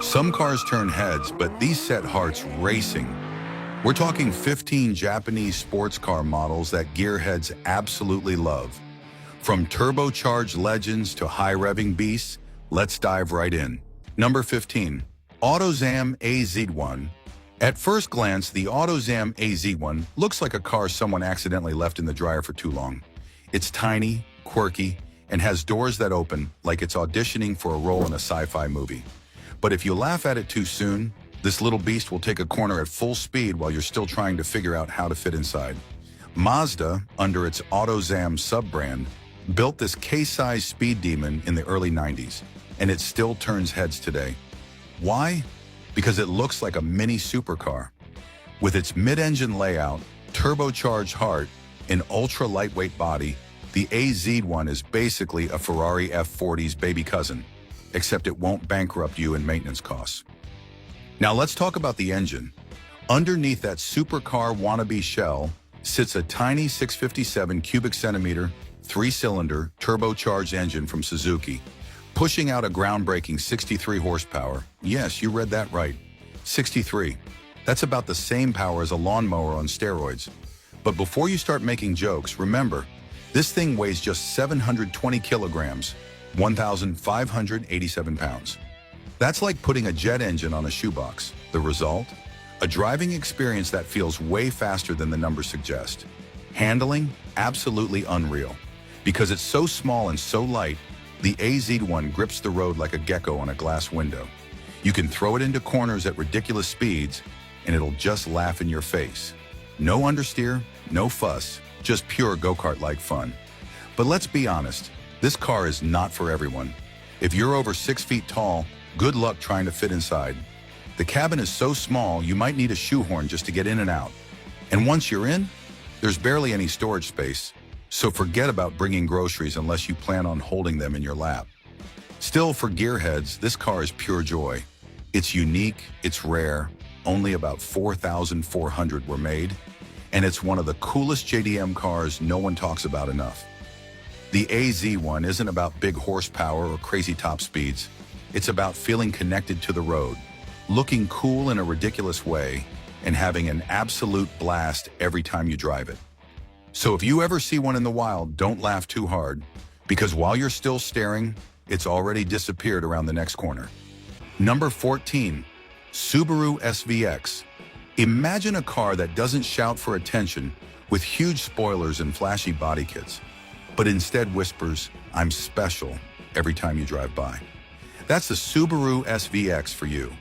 Some cars turn heads, but these set hearts racing. We're talking 15 Japanese sports car models that gearheads absolutely love. From turbocharged legends to high-revving beasts, let's dive right in. Number 15. AutoZam AZ1. At first glance, the AutoZam AZ1 looks like a car someone accidentally left in the dryer for too long. It's tiny, quirky, and has doors that open like it's auditioning for a role in a sci-fi movie. But if you laugh at it too soon, this little beast will take a corner at full speed while you're still trying to figure out how to fit inside. Mazda, under its AutoZam sub-brand, built this case-size speed demon in the early 90s, and it still turns heads today. Why? Because it looks like a mini supercar. With its mid-engine layout, turbocharged heart, and ultra-lightweight body, the AZ1 is basically a Ferrari F40's baby cousin, except it won't bankrupt you in maintenance costs. Now let's talk about the engine. Underneath that supercar wannabe shell sits a tiny 657 cubic centimeter, 3-cylinder, turbocharged engine from Suzuki, pushing out a groundbreaking 63 horsepower. Yes, you read that right. 63. That's about the same power as a lawnmower on steroids. But before you start making jokes, remember, this thing weighs just 720 kilograms, 1,587 pounds. That's like putting a jet engine on a shoebox. The result? A driving experience that feels way faster than the numbers suggest. Handling? Absolutely unreal. Because it's so small and so light, the AZ1 grips the road like a gecko on a glass window. You can throw it into corners at ridiculous speeds, and it'll just laugh in your face. No understeer, no fuss, just pure go-kart-like fun. But let's be honest, this car is not for everyone. If you're over 6 feet tall, good luck trying to fit inside. The cabin is so small, you might need a shoehorn just to get in and out. And once you're in, there's barely any storage space, so forget about bringing groceries unless you plan on holding them in your lap. Still, for gearheads, this car is pure joy. It's unique, it's rare, only about 4,400 were made, and it's one of the coolest JDM cars no one talks about enough. The AZ1 isn't about big horsepower or crazy top speeds. It's about feeling connected to the road, looking cool in a ridiculous way, and having an absolute blast every time you drive it. So if you ever see one in the wild, don't laugh too hard, because while you're still staring, it's already disappeared around the next corner. Number 14. Subaru SVX. Imagine a car that doesn't shout for attention with huge spoilers and flashy body kits, but instead whispers, "I'm special," every time you drive by. That's the Subaru SVX for you.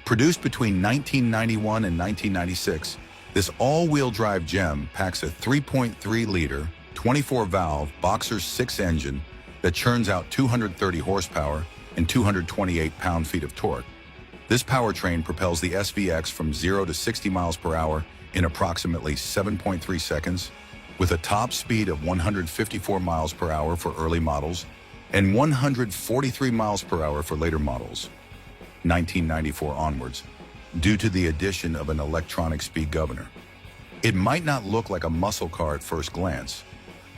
Produced between 1991 and 1996, this all-wheel drive gem packs a 3.3-liter, 24-valve Boxer 6 engine that churns out 230 horsepower and 228 pound-feet of torque. This powertrain propels the SVX from 0 to 60 miles per hour in approximately 7.3 seconds, with a top speed of 154 miles per hour for early models and 143 miles per hour for later models, 1994 onwards, due to the addition of an electronic speed governor. It might not look like a muscle car at first glance,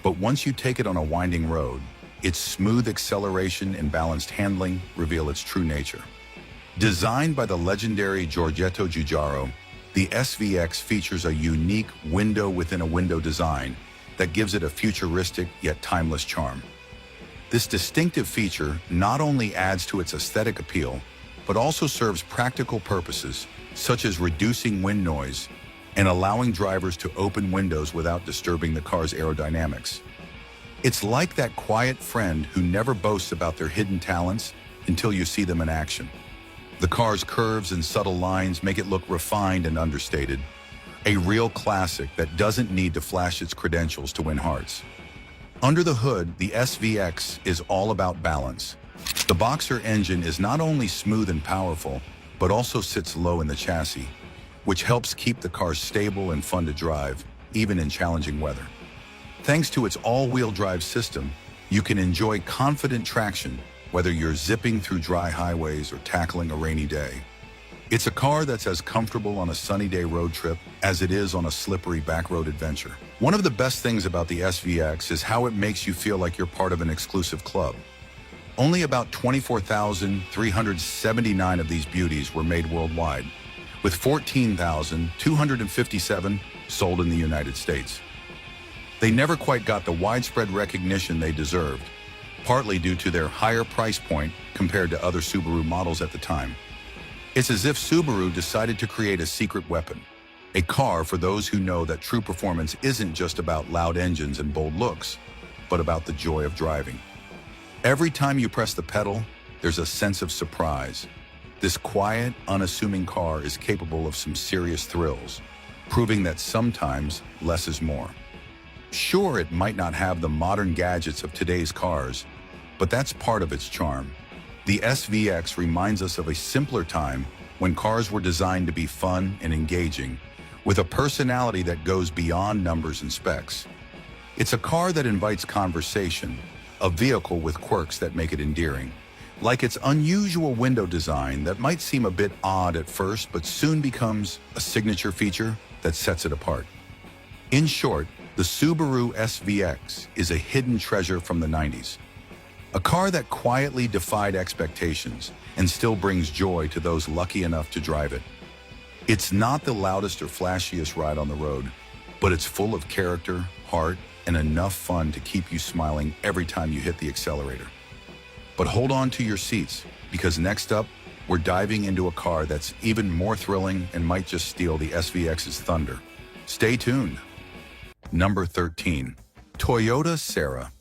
but once you take it on a winding road, its smooth acceleration and balanced handling reveal its true nature. Designed by the legendary Giorgetto Giugiaro, the SVX features a unique window-within-a-window design that gives it a futuristic yet timeless charm. This distinctive feature not only adds to its aesthetic appeal, but also serves practical purposes, such as reducing wind noise and allowing drivers to open windows without disturbing the car's aerodynamics. It's like that quiet friend who never boasts about their hidden talents until you see them in action. The car's curves and subtle lines make it look refined and understated, a real classic that doesn't need to flash its credentials to win hearts. Under the hood, the SVX is all about balance. The Boxer engine is not only smooth and powerful, but also sits low in the chassis, which helps keep the car stable and fun to drive, even in challenging weather. Thanks to its all-wheel drive system, you can enjoy confident traction, whether you're zipping through dry highways or tackling a rainy day. It's a car that's as comfortable on a sunny day road trip as it is on a slippery backroad adventure. One of the best things about the SVX is how it makes you feel like you're part of an exclusive club. Only about 24,379 of these beauties were made worldwide, with 14,257 sold in the United States. They never quite got the widespread recognition they deserved, partly due to their higher price point compared to other Subaru models at the time. It's as if Subaru decided to create a secret weapon, a car for those who know that true performance isn't just about loud engines and bold looks, but about the joy of driving. Every time you press the pedal, there's a sense of surprise. This quiet, unassuming car is capable of some serious thrills, proving that sometimes less is more. Sure, it might not have the modern gadgets of today's cars, but that's part of its charm. The SVX reminds us of a simpler time when cars were designed to be fun and engaging, with a personality that goes beyond numbers and specs. It's a car that invites conversation, a vehicle with quirks that make it endearing, like its unusual window design that might seem a bit odd at first but soon becomes a signature feature that sets it apart. In short, the Subaru SVX is a hidden treasure from the 90s. A car that quietly defied expectations and still brings joy to those lucky enough to drive it. It's not the loudest or flashiest ride on the road, but it's full of character, heart, and enough fun to keep you smiling every time you hit the accelerator. But hold on to your seats, because next up, we're diving into a car that's even more thrilling and might just steal the SVX's thunder. Stay tuned. Number 13. Toyota Serra.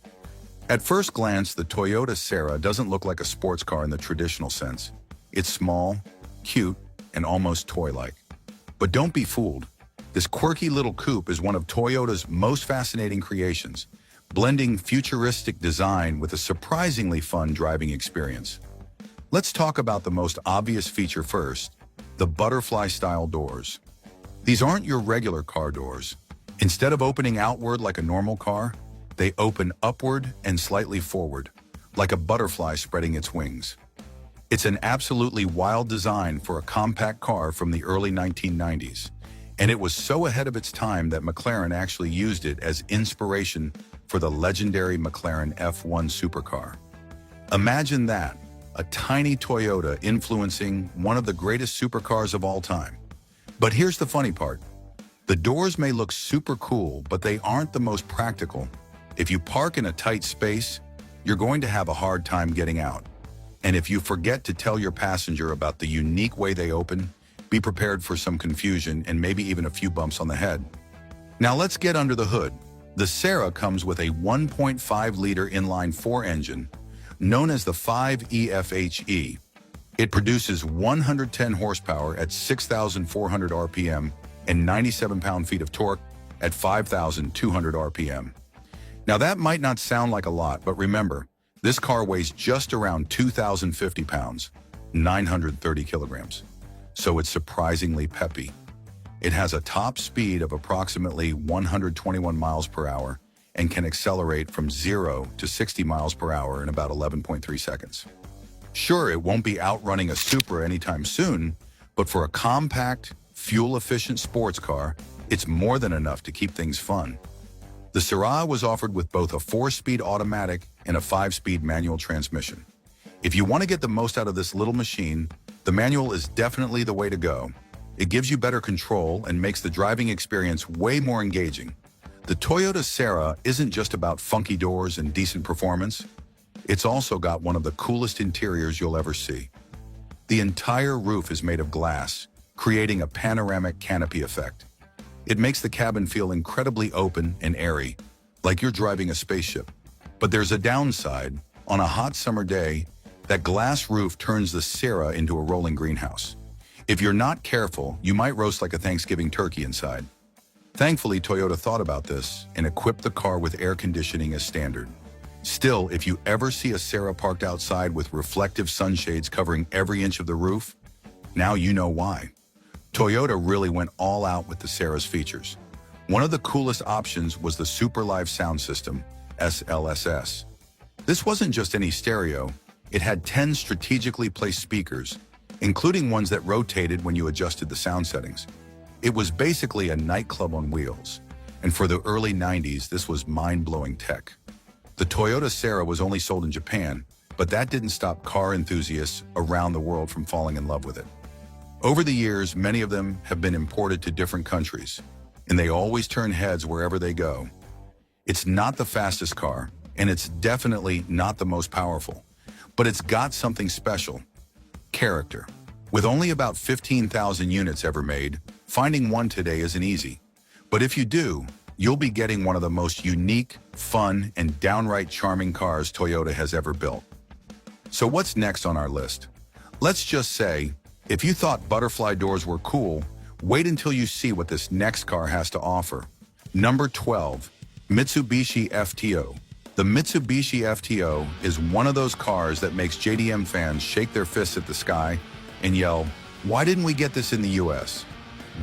At first glance, the Toyota Serra doesn't look like a sports car in the traditional sense. It's small, cute, and almost toy-like. But don't be fooled. This quirky little coupe is one of Toyota's most fascinating creations, blending futuristic design with a surprisingly fun driving experience. Let's talk about the most obvious feature first, the butterfly-style doors. These aren't your regular car doors. Instead of opening outward like a normal car, they open upward and slightly forward, like a butterfly spreading its wings. It's an absolutely wild design for a compact car from the early 1990s, and it was so ahead of its time that McLaren actually used it as inspiration for the legendary McLaren F1 supercar. Imagine that, a tiny Toyota influencing one of the greatest supercars of all time. But here's the funny part. The doors may look super cool, but they aren't the most practical. If you park in a tight space, you're going to have a hard time getting out. And if you forget to tell your passenger about the unique way they open, be prepared for some confusion and maybe even a few bumps on the head. Now let's get under the hood. The Serra comes with a 1.5-liter inline-4 engine, known as the 5EFHE. It produces 110 horsepower at 6,400 RPM and 97 pound-feet of torque at 5,200 RPM. Now that might not sound like a lot, but remember, this car weighs just around 2,050 pounds, 930 kilograms. So it's surprisingly peppy. It has a top speed of approximately 121 miles per hour and can accelerate from 0 to 60 miles per hour in about 11.3 seconds. Sure, it won't be outrunning a Supra anytime soon, but for a compact, fuel-efficient sports car, it's more than enough to keep things fun. The Serra was offered with both a 4-speed automatic and a 5-speed manual transmission. If you want to get the most out of this little machine, the manual is definitely the way to go. It gives you better control and makes the driving experience way more engaging. The Toyota Serra isn't just about funky doors and decent performance. It's also got one of the coolest interiors you'll ever see. The entire roof is made of glass, creating a panoramic canopy effect. It makes the cabin feel incredibly open and airy, like you're driving a spaceship. But there's a downside. On a hot summer day, that glass roof turns the Serra into a rolling greenhouse. If you're not careful, you might roast like a Thanksgiving turkey inside. Thankfully, Toyota thought about this and equipped the car with air conditioning as standard. Still, if you ever see a Serra parked outside with reflective sunshades covering every inch of the roof, now you know why. Toyota really went all out with the Serra's features. One of the coolest options was the Super Live Sound System, SLSS. This wasn't just any stereo, it had 10 strategically placed speakers, including ones that rotated when you adjusted the sound settings. It was basically a nightclub on wheels, and for the early 90s, this was mind-blowing tech. The Toyota Serra was only sold in Japan, but that didn't stop car enthusiasts around the world from falling in love with it. Over the years, many of them have been imported to different countries, and they always turn heads wherever they go. It's not the fastest car, and it's definitely not the most powerful, but it's got something special: character. With only about 15,000 units ever made, finding one today isn't easy. But if you do, you'll be getting one of the most unique, fun, and downright charming cars Toyota has ever built. So what's next on our list? Let's just say, if you thought butterfly doors were cool, wait until you see what this next car has to offer. Number 12, Mitsubishi FTO. The Mitsubishi FTO is one of those cars that makes JDM fans shake their fists at the sky and yell, "Why didn't we get this in the US?"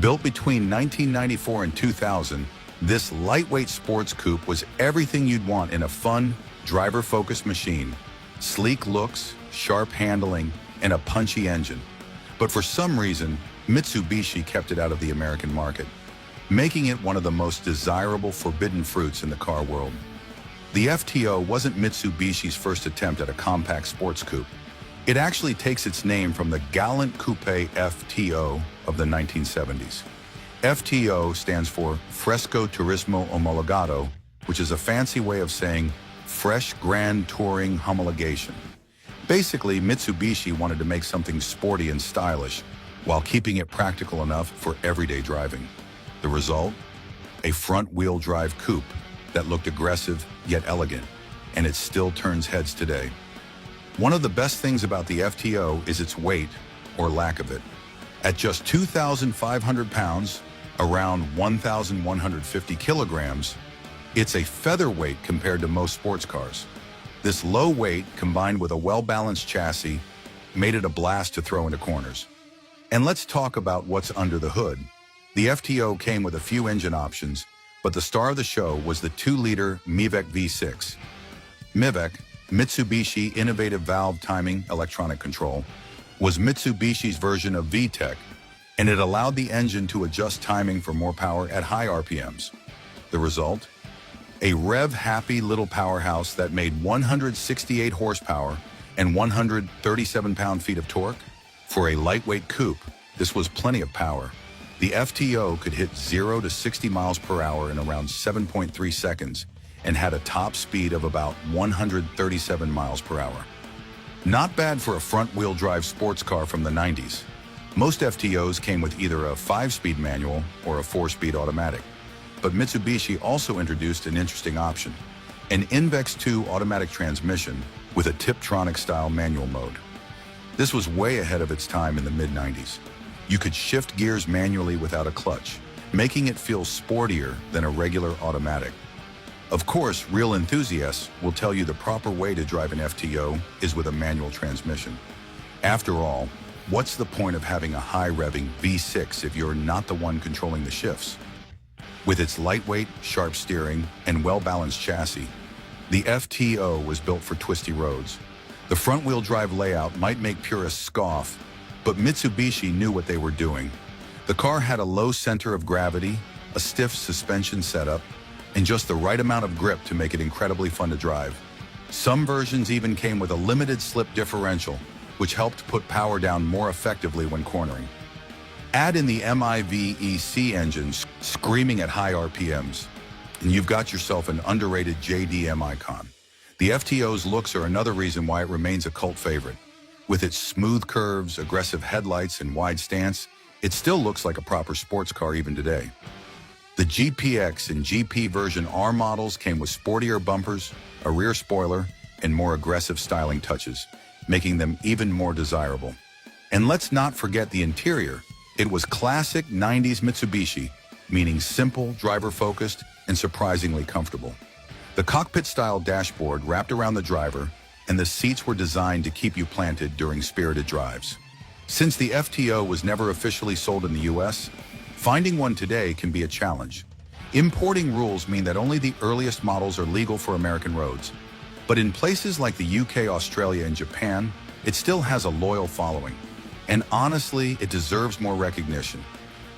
Built between 1994 and 2000, this lightweight sports coupe was everything you'd want in a fun, driver-focused machine. Sleek looks, sharp handling, and a punchy engine. But for some reason, Mitsubishi kept it out of the American market, making it one of the most desirable forbidden fruits in the car world. The FTO wasn't Mitsubishi's first attempt at a compact sports coupe. It actually takes its name from the gallant coupe FTO of the 1970s. FTO stands for Fresco Turismo Homologado, which is a fancy way of saying Fresh Grand Touring Homologation. Basically, Mitsubishi wanted to make something sporty and stylish while keeping it practical enough for everyday driving. The result? A front-wheel drive coupe that looked aggressive yet elegant, and it still turns heads today. One of the best things about the FTO is its weight, or lack of it. At just 2,500 pounds, around 1,150 kilograms, it's a featherweight compared to most sports cars. This low weight, combined with a well-balanced chassis, made it a blast to throw into corners. And let's talk about what's under the hood. The FTO came with a few engine options, but the star of the show was the 2-liter MIVEC V6. MIVEC, Mitsubishi Innovative Valve Timing Electronic Control, was Mitsubishi's version of VTEC, and it allowed the engine to adjust timing for more power at high RPMs. The result? A rev-happy little powerhouse that made 168 horsepower and 137 pound-feet of torque. For a lightweight coupe, this was plenty of power. The FTO could hit 0 to 60 miles per hour in around 7.3 seconds and had a top speed of about 137 miles per hour. Not bad for a front-wheel drive sports car from the 90s. Most FTOs came with either a 5-speed manual or a 4-speed automatic. But Mitsubishi also introduced an interesting option, an Invex 2 automatic transmission with a Tiptronic-style manual mode. This was way ahead of its time in the mid-90s. You could shift gears manually without a clutch, making it feel sportier than a regular automatic. Of course, real enthusiasts will tell you the proper way to drive an FTO is with a manual transmission. After all, what's the point of having a high-revving V6 if you're not the one controlling the shifts? With its lightweight, sharp steering, and well-balanced chassis, the FTO was built for twisty roads. The front-wheel drive layout might make purists scoff, but Mitsubishi knew what they were doing. The car had a low center of gravity, a stiff suspension setup, and just the right amount of grip to make it incredibly fun to drive. Some versions even came with a limited slip differential, which helped put power down more effectively when cornering. Add in the MIVEC engines screaming at high RPMs, and you've got yourself an underrated JDM icon. The FTO's looks are another reason why it remains a cult favorite. With its smooth curves, aggressive headlights, and wide stance, it still looks like a proper sports car even today. The GPX and GP version R models came with sportier bumpers, a rear spoiler, and more aggressive styling touches, making them even more desirable. And let's not forget the interior. It was classic 90s Mitsubishi, meaning simple, driver-focused, and surprisingly comfortable. The cockpit-style dashboard wrapped around the driver, and the seats were designed to keep you planted during spirited drives. Since the FTO was never officially sold in the US, finding one today can be a challenge. Importing rules mean that only the earliest models are legal for American roads. But in places like the UK, Australia, and Japan, it still has a loyal following. And honestly, it deserves more recognition.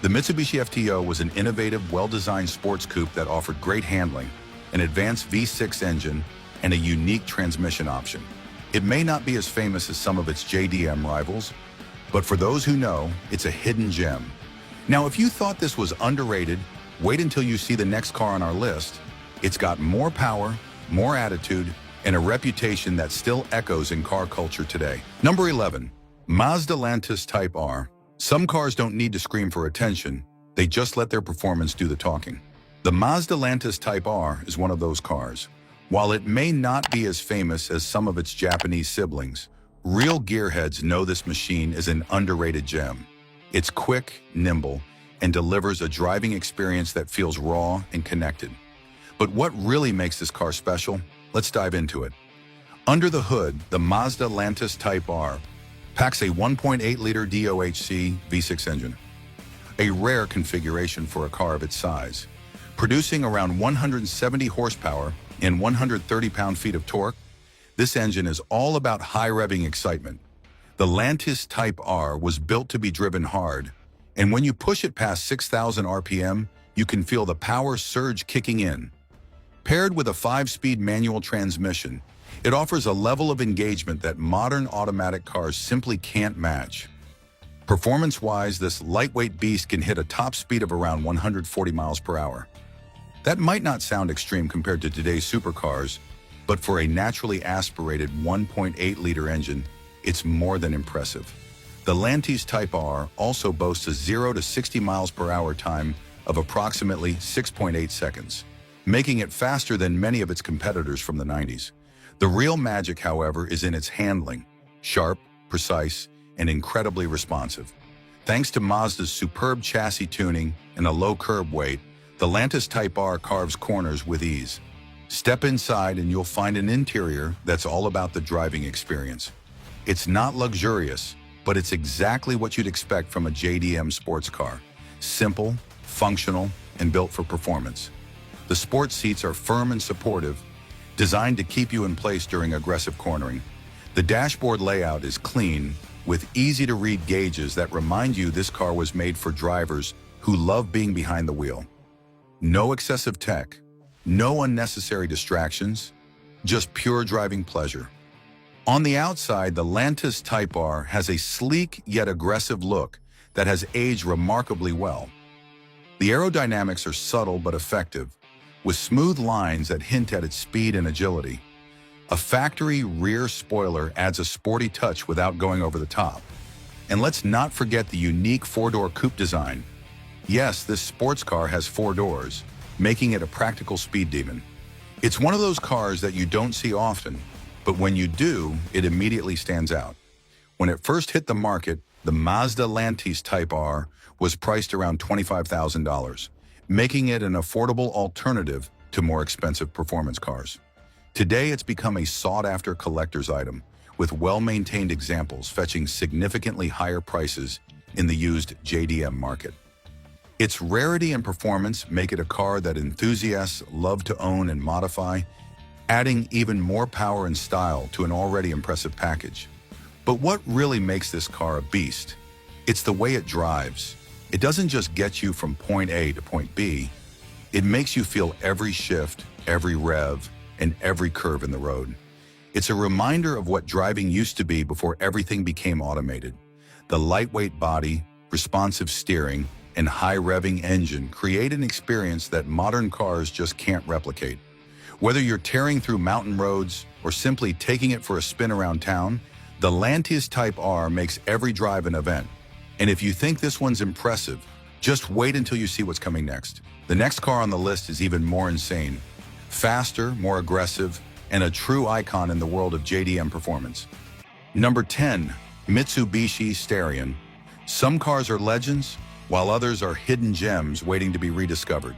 The Mitsubishi FTO was an innovative, well-designed sports coupe that offered great handling, an advanced V6 engine, and a unique transmission option. It may not be as famous as some of its JDM rivals, but for those who know, it's a hidden gem. Now, if you thought this was underrated, wait until you see the next car on our list. It's got more power, more attitude, and a reputation that still echoes in car culture today. Number 11, Mazda Lantis Type R. Some cars don't need to scream for attention, they just let their performance do the talking. The Mazda Lantis Type R is one of those cars. While it may not be as famous as some of its Japanese siblings, real gearheads know this machine is an underrated gem. It's quick, nimble, and delivers a driving experience that feels raw and connected. But what really makes this car special? Let's dive into it. Under the hood, the Mazda Lantis Type R packs a 1.8-liter DOHC V6 engine, a rare configuration for a car of its size. Producing around 170 horsepower and 130 pound-feet of torque, this engine is all about high-revving excitement. The Lantis Type R was built to be driven hard, and when you push it past 6,000 RPM, you can feel the power surge kicking in. Paired with a 5-speed manual transmission, it offers a level of engagement that modern automatic cars simply can't match. Performance-wise, this lightweight beast can hit a top speed of around 140 miles per hour. That might not sound extreme compared to today's supercars, but for a naturally aspirated 1.8-liter engine, it's more than impressive. The Lantis Type R also boasts a 0 to 60 miles per hour time of approximately 6.8 seconds, making it faster than many of its competitors from the 90s. The real magic, however, is in its handling, sharp, precise, and incredibly responsive. Thanks to Mazda's superb chassis tuning and a low curb weight, the Lantis Type R carves corners with ease. Step inside and you'll find an interior that's all about the driving experience. It's not luxurious, but it's exactly what you'd expect from a JDM sports car. Simple, functional, and built for performance. The sports seats are firm and supportive, designed to keep you in place during aggressive cornering. The dashboard layout is clean, with easy-to-read gauges that remind you this car was made for drivers who love being behind the wheel. No excessive tech, no unnecessary distractions, just pure driving pleasure. On the outside, the Lantis Type R has a sleek yet aggressive look that has aged remarkably well. The aerodynamics are subtle but effective, with smooth lines that hint at its speed and agility. A factory rear spoiler adds a sporty touch without going over the top. And let's not forget the unique 4-door coupe design. Yes, this sports car has 4 doors, making it a practical speed demon. It's one of those cars that you don't see often, but when you do, it immediately stands out. When it first hit the market, the Mazda Lantis Type R was priced around $25,000, making it an affordable alternative to more expensive performance cars. Today, it's become a sought-after collector's item, with well-maintained examples fetching significantly higher prices in the used JDM market. Its rarity and performance make it a car that enthusiasts love to own and modify, adding even more power and style to an already impressive package. But what really makes this car a beast? It's the way it drives. It doesn't just get you from point A to point B, it makes you feel every shift, every rev, and every curve in the road. It's a reminder of what driving used to be before everything became automated. The lightweight body, responsive steering, and high-revving engine create an experience that modern cars just can't replicate. Whether you're tearing through mountain roads or simply taking it for a spin around town, the Lantis Type R makes every drive an event. And if you think this one's impressive, just wait until you see what's coming next. The next car on the list is even more insane. Faster, more aggressive, and a true icon in the world of JDM performance. Number 10, Mitsubishi Starion. Some cars are legends, while others are hidden gems waiting to be rediscovered.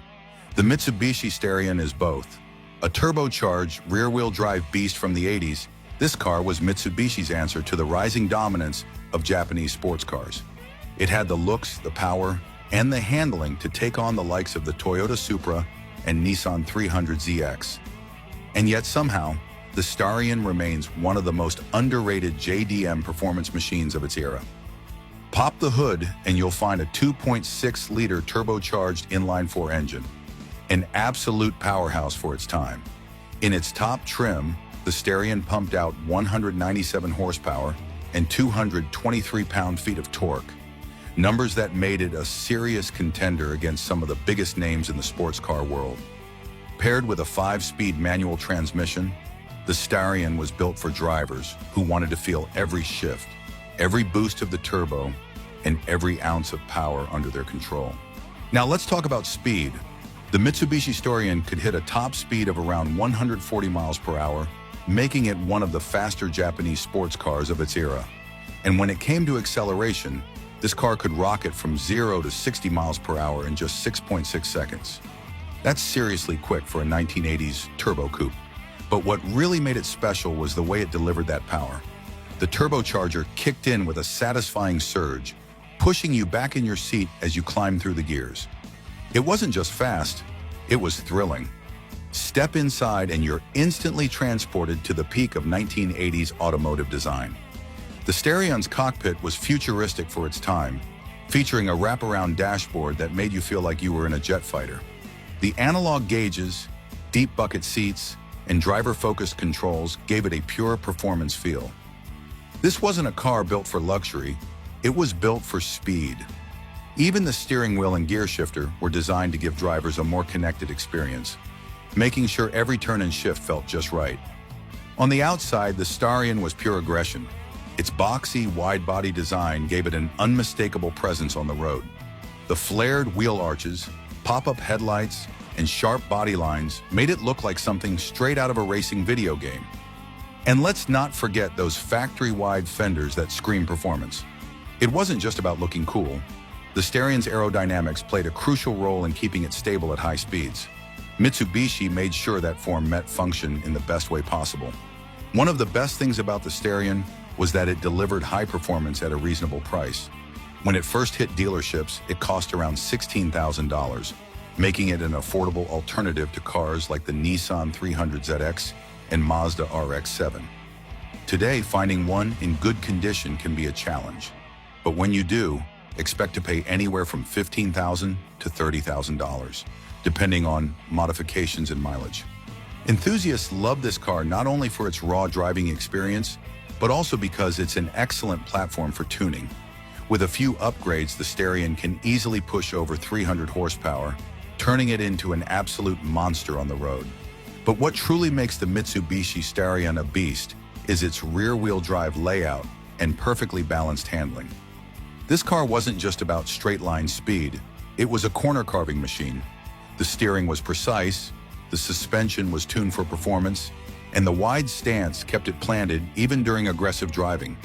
The Mitsubishi Starion is both. A turbocharged, rear-wheel drive beast from the 80s, this car was Mitsubishi's answer to the rising dominance of Japanese sports cars. It had the looks, the power, and the handling to take on the likes of the Toyota Supra and Nissan 300ZX. And yet somehow, the Starion remains one of the most underrated JDM performance machines of its era. Pop the hood and you'll find a 2.6-liter turbocharged inline-4 engine, an absolute powerhouse for its time. In its top trim, the Starion pumped out 197 horsepower and 223 pound-feet of torque, numbers that made it a serious contender against some of the biggest names in the sports car world. Paired with a 5-speed manual transmission, the Starion was built for drivers who wanted to feel every shift, every boost of the turbo, and every ounce of power under their control. Now let's talk about speed. The Mitsubishi Starion could hit a top speed of around 140 miles per hour, making it one of the faster Japanese sports cars of its era. And when it came to acceleration, this car could rocket from 0 to 60 miles per hour in just 6.6 seconds. That's seriously quick for a 1980s turbo coupe. But what really made it special was the way it delivered that power. The turbocharger kicked in with a satisfying surge, pushing you back in your seat as you climbed through the gears. It wasn't just fast, it was thrilling. Step inside and you're instantly transported to the peak of 1980s automotive design. The Starion's cockpit was futuristic for its time, featuring a wraparound dashboard that made you feel like you were in a jet fighter. The analog gauges, deep bucket seats, and driver-focused controls gave it a pure performance feel. This wasn't a car built for luxury, it was built for speed. Even the steering wheel and gear shifter were designed to give drivers a more connected experience, making sure every turn and shift felt just right. On the outside, the Starion was pure aggression. Its boxy, wide-body design gave it an unmistakable presence on the road. The flared wheel arches, pop-up headlights, and sharp body lines made it look like something straight out of a racing video game. And let's not forget those factory-wide fenders that scream performance. It wasn't just about looking cool. The Starion's aerodynamics played a crucial role in keeping it stable at high speeds. Mitsubishi made sure that form met function in the best way possible. One of the best things about the Starion was that it delivered high performance at a reasonable price. When it first hit dealerships, it cost around $16,000, making it an affordable alternative to cars like the Nissan 300ZX and Mazda RX-7. Today, finding one in good condition can be a challenge. But when you do, expect to pay anywhere from $15,000 to $30,000, depending on modifications and mileage. Enthusiasts love this car not only for its raw driving experience, but also because it's an excellent platform for tuning. With a few upgrades, the Starion can easily push over 300 horsepower, turning it into an absolute monster on the road. But what truly makes the Mitsubishi Starion a beast is its rear-wheel drive layout and perfectly balanced handling. This car wasn't just about straight-line speed, it was a corner-carving machine. The steering was precise, the suspension was tuned for performance, and the wide stance kept it planted even during aggressive driving.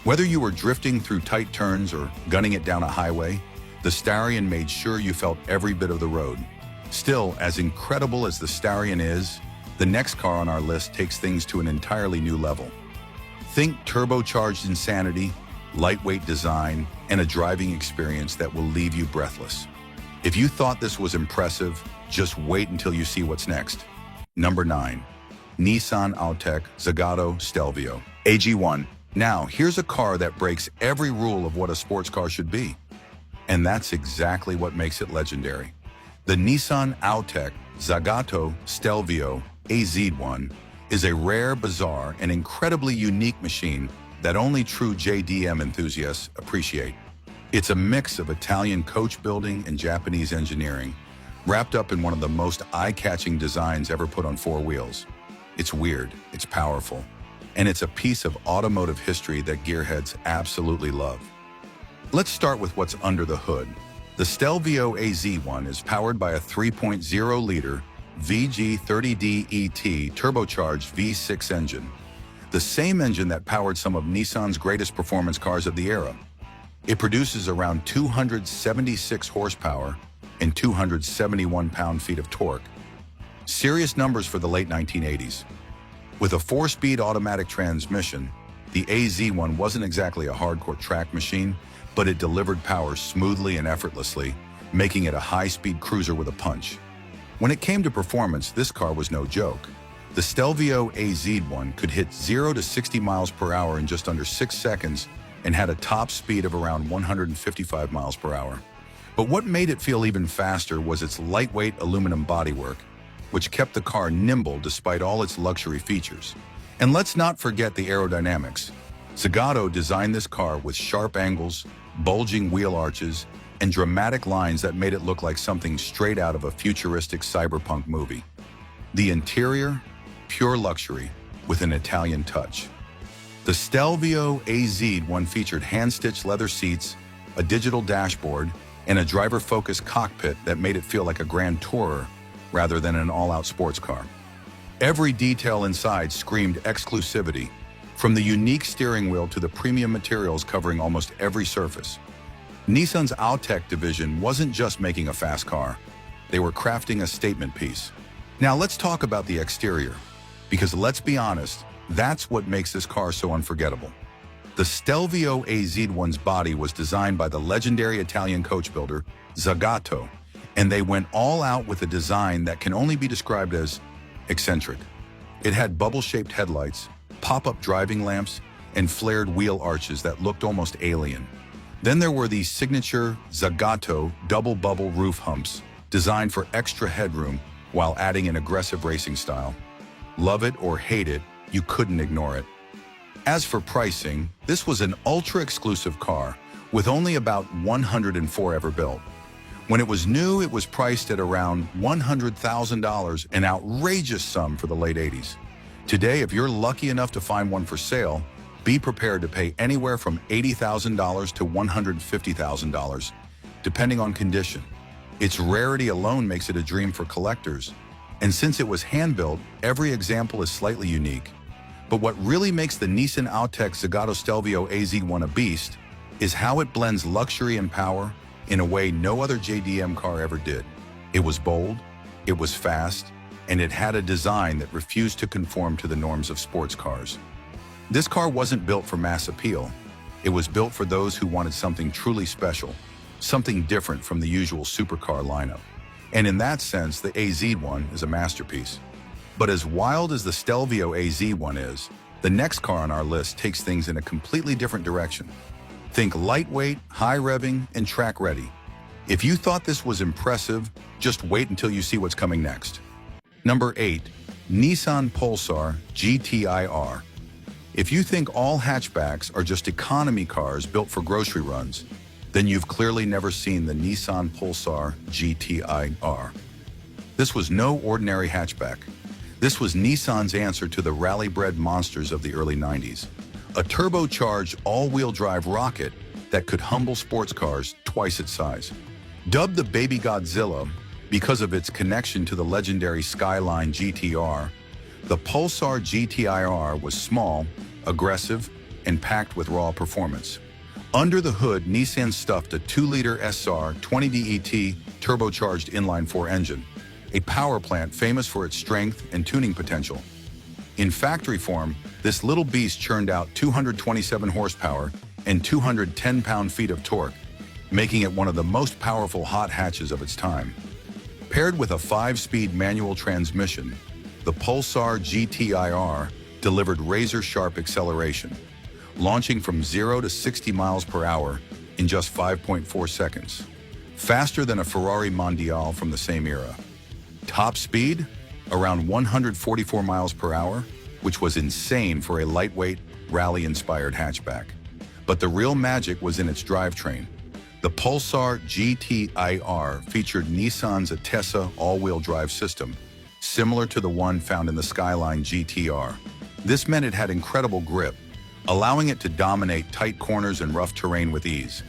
Whether you were drifting through tight turns or gunning it down a highway, the Starion made sure you felt every bit of the road. Still, as incredible as the Starion is, the next car on our list takes things to an entirely new level. Think turbocharged insanity, lightweight design, and a driving experience that will leave you breathless. If you thought this was impressive, just wait until you see what's next. Number 9. Nissan Autech Zagato Stelvio AG1. Now, here's a car that breaks every rule of what a sports car should be. And that's exactly what makes it legendary. The Nissan Autech Zagato Stelvio AZ1 is a rare, bizarre, and incredibly unique machine that only true JDM enthusiasts appreciate. It's a mix of Italian coach building and Japanese engineering, wrapped up in one of the most eye-catching designs ever put on four wheels. It's weird, it's powerful, and it's a piece of automotive history that gearheads absolutely love. Let's start with what's under the hood. The Stelvio AZ1 is powered by a 3.0-liter VG30D-ET turbocharged V6 engine, the same engine that powered some of Nissan's greatest performance cars of the era. It produces around 276 horsepower and 271 pound-feet of torque. Serious numbers for the late 1980s. With a 4-speed automatic transmission, the AZ1 wasn't exactly a hardcore track machine, but it delivered power smoothly and effortlessly, making it a high-speed cruiser with a punch. When it came to performance, this car was no joke. The Stelvio AZ1 could hit 0 to 60 miles per hour in just under 6 seconds and had a top speed of around 155 miles per hour. But what made it feel even faster was its lightweight aluminum bodywork. which kept the car nimble despite all its luxury features. And let's not forget the aerodynamics. Zagato designed this car with sharp angles, bulging wheel arches, and dramatic lines that made it look like something straight out of a futuristic cyberpunk movie. The interior, pure luxury, with an Italian touch. The Stelvio AZ1 featured hand-stitched leather seats, a digital dashboard, and a driver-focused cockpit that made it feel like a grand tourer rather than an all-out sports car. Every detail inside screamed exclusivity, from the unique steering wheel to the premium materials covering almost every surface. Nissan's Autech division wasn't just making a fast car, they were crafting a statement piece. Now let's talk about the exterior, because let's be honest, that's what makes this car so unforgettable. The Stelvio AZ1's body was designed by the legendary Italian coach builder, Zagato, and they went all out with a design that can only be described as eccentric. It had bubble-shaped headlights, pop-up driving lamps, and flared wheel arches that looked almost alien. Then there were these signature Zagato double-bubble roof humps, designed for extra headroom while adding an aggressive racing style. Love it or hate it, you couldn't ignore it. As for pricing, this was an ultra-exclusive car with only about 104 ever built. When it was new, it was priced at around $100,000, an outrageous sum for the late 80s. Today, if you're lucky enough to find one for sale, be prepared to pay anywhere from $80,000 to $150,000, depending on condition. Its rarity alone makes it a dream for collectors, and since it was hand-built, every example is slightly unique. But what really makes the Nissan Autech Zagato Stelvio AZ1 a beast is how it blends luxury and power in a way no other JDM car ever did. It was bold, it was fast, and it had a design that refused to conform to the norms of sports cars. This car wasn't built for mass appeal. It was built for those who wanted something truly special, something different from the usual supercar lineup. And in that sense, the AZ1 is a masterpiece. But as wild as the Stelvio AZ1 is, the next car on our list takes things in a completely different direction. Think lightweight, high revving, and track ready. If you thought this was impressive, just wait until you see what's coming next. Number 8. Nissan Pulsar GTIR. If you think all hatchbacks are just economy cars built for grocery runs, then you've clearly never seen the Nissan Pulsar GTIR. This was no ordinary hatchback. This was Nissan's answer to the rally-bred monsters of the early 90s. A turbocharged all-wheel drive rocket that could humble sports cars twice its size. Dubbed the Baby Godzilla because of its connection to the legendary Skyline GTR, the Pulsar GTIR was small, aggressive, and packed with raw performance. Under the hood, Nissan stuffed a 2-liter SR 20DET turbocharged inline-4 engine, a power plant famous for its strength and tuning potential. In factory form, this little beast churned out 227 horsepower and 210 pound-feet of torque, making it one of the most powerful hot hatches of its time. Paired with a 5-speed manual transmission, the Pulsar GTIR delivered razor-sharp acceleration, launching from 0 to 60 miles per hour in just 5.4 seconds, faster than a Ferrari Mondial from the same era. Top speed? Around 144 miles per hour, which was insane for a lightweight, rally-inspired hatchback. But the real magic was in its drivetrain. The Pulsar GTIR featured Nissan's Atessa all-wheel drive system, similar to the one found in the Skyline GTR. This meant it had incredible grip, allowing it to dominate tight corners and rough terrain with ease.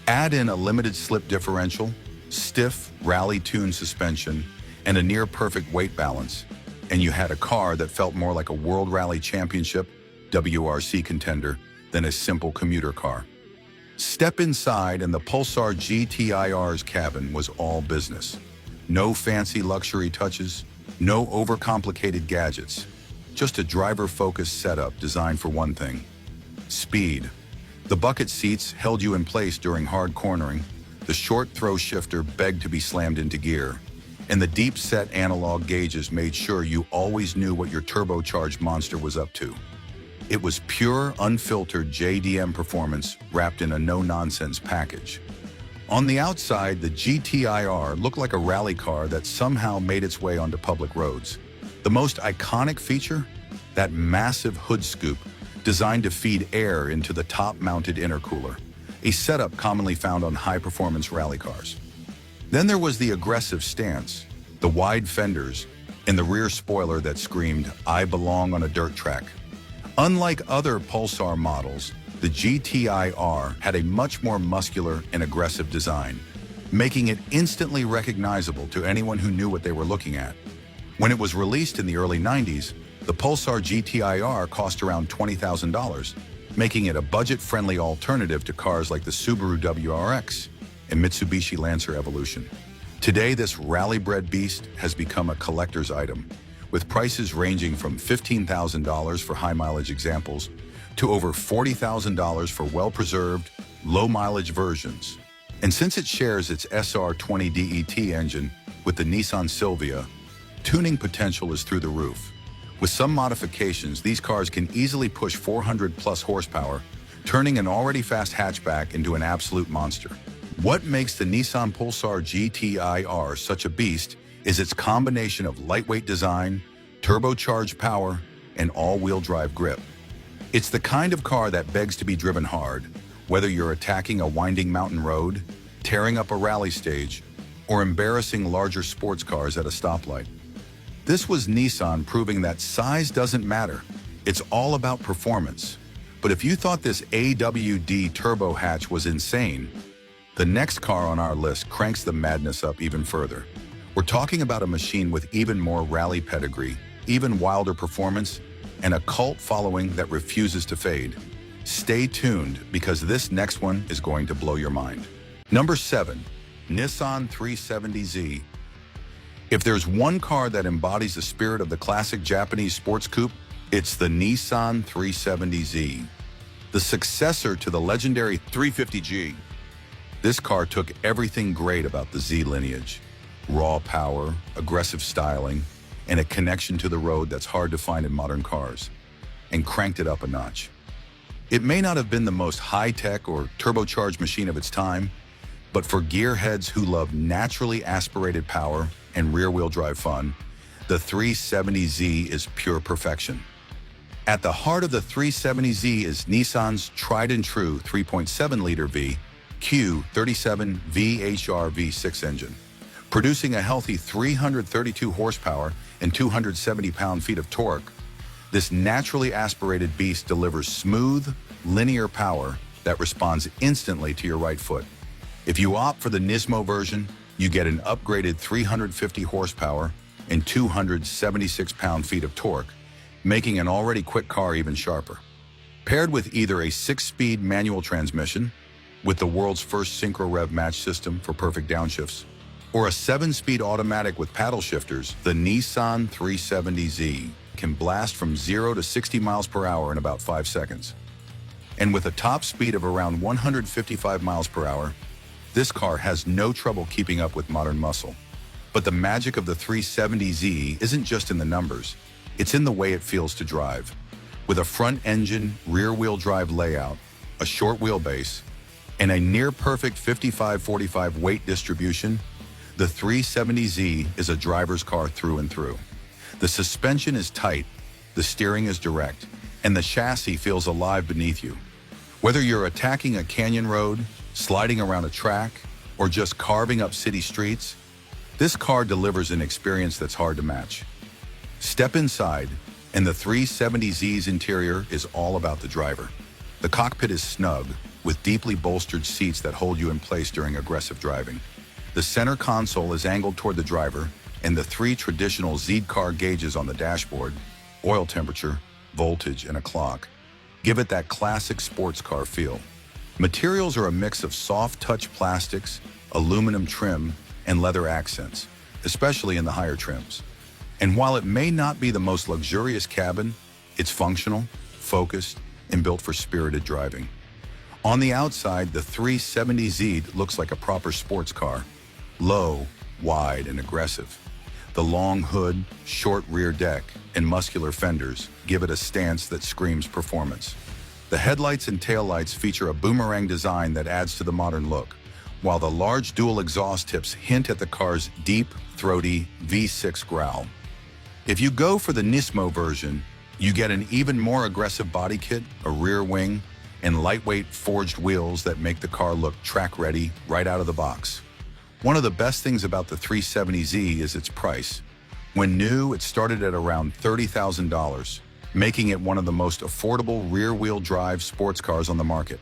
Add in a limited slip differential, stiff, rally-tuned suspension, and a near-perfect weight balance, and you had a car that felt more like a World Rally Championship WRC contender than a simple commuter car. Step inside and the Pulsar GTIR's cabin was all business. No fancy luxury touches, no overcomplicated gadgets, just a driver-focused setup designed for one thing: speed. The bucket seats held you in place during hard cornering, the short throw shifter begged to be slammed into gear, and the deep-set analog gauges made sure you always knew what your turbocharged monster was up to. It was pure, unfiltered JDM performance wrapped in a no-nonsense package. On the outside, the GTIR looked like a rally car that somehow made its way onto public roads. The most iconic feature? That massive hood scoop designed to feed air into the top-mounted intercooler, a setup commonly found on high-performance rally cars. Then there was the aggressive stance, the wide fenders, and the rear spoiler that screamed, "I belong on a dirt track." Unlike other Pulsar models, the GTIR had a much more muscular and aggressive design, making it instantly recognizable to anyone who knew what they were looking at. When it was released in the early 90s, the Pulsar GTIR cost around $20,000, making it a budget-friendly alternative to cars like the Subaru WRX and Mitsubishi Lancer Evolution. Today, this rally-bred beast has become a collector's item, with prices ranging from $15,000 for high-mileage examples to over $40,000 for well-preserved, low-mileage versions. And since it shares its SR20 DET engine with the Nissan Silvia, tuning potential is through the roof. With some modifications, these cars can easily push 400-plus horsepower, turning an already fast hatchback into an absolute monster. What makes the Nissan Pulsar GTIR such a beast is its combination of lightweight design, turbocharged power, and all-wheel drive grip. It's the kind of car that begs to be driven hard, whether you're attacking a winding mountain road, tearing up a rally stage, or embarrassing larger sports cars at a stoplight. This was Nissan proving that size doesn't matter. It's all about performance. But if you thought this AWD turbo hatch was insane, the next car on our list cranks the madness up even further. We're talking about a machine with even more rally pedigree, even wilder performance, and a cult following that refuses to fade. Stay tuned, because this next one is going to blow your mind. Number 7, Nissan 370Z. If there's one car that embodies the spirit of the classic Japanese sports coupe, it's the Nissan 370Z, the successor to the legendary 350G. This car took everything great about the Z lineage: raw power, aggressive styling, and a connection to the road that's hard to find in modern cars, and cranked it up a notch. It may not have been the most high-tech or turbocharged machine of its time, but for gearheads who love naturally aspirated power and rear-wheel drive fun, the 370Z is pure perfection. At the heart of the 370Z is Nissan's tried-and-true 3.7-liter Q37 VHR V6 engine, producing a healthy 332 horsepower and 270 pound-feet of torque. This naturally aspirated beast delivers smooth, linear power that responds instantly to your right foot. If you opt for the Nismo version, you get an upgraded 350 horsepower and 276 pound-feet of torque, making an already quick car even sharper. Paired with either a 6-speed manual transmission, with the world's first synchro-rev match system for perfect downshifts, or a 7-speed automatic with paddle shifters, the Nissan 370Z can blast from 0 to 60 miles per hour in about 5 seconds. And with a top speed of around 155 miles per hour, this car has no trouble keeping up with modern muscle. But the magic of the 370Z isn't just in the numbers, it's in the way it feels to drive. With a front-engine, rear-wheel drive layout, a short wheelbase, and a near-perfect 55-45 weight distribution, the 370Z is a driver's car through and through. The suspension is tight, the steering is direct, and the chassis feels alive beneath you. Whether you're attacking a canyon road, sliding around a track, or just carving up city streets, this car delivers an experience that's hard to match. Step inside, and the 370Z's interior is all about the driver. The cockpit is snug, with deeply bolstered seats that hold you in place during aggressive driving. The center console is angled toward the driver, and the 3 traditional Z-car gauges on the dashboard, oil temperature, voltage, and a clock, give it that classic sports car feel. Materials are a mix of soft-touch plastics, aluminum trim, and leather accents, especially in the higher trims. And while it may not be the most luxurious cabin, it's functional, focused, and built for spirited driving. On the outside, the 370Z looks like a proper sports car, low, wide, and aggressive. The long hood, short rear deck, and muscular fenders give it a stance that screams performance. The headlights and taillights feature a boomerang design that adds to the modern look, while the large dual exhaust tips hint at the car's deep, throaty V6 growl. If you go for the Nismo version, you get an even more aggressive body kit, a rear wing, and lightweight forged wheels that make the car look track-ready right out of the box. One of the best things about the 370Z is its price. When new, it started at around $30,000, making it one of the most affordable rear-wheel drive sports cars on the market.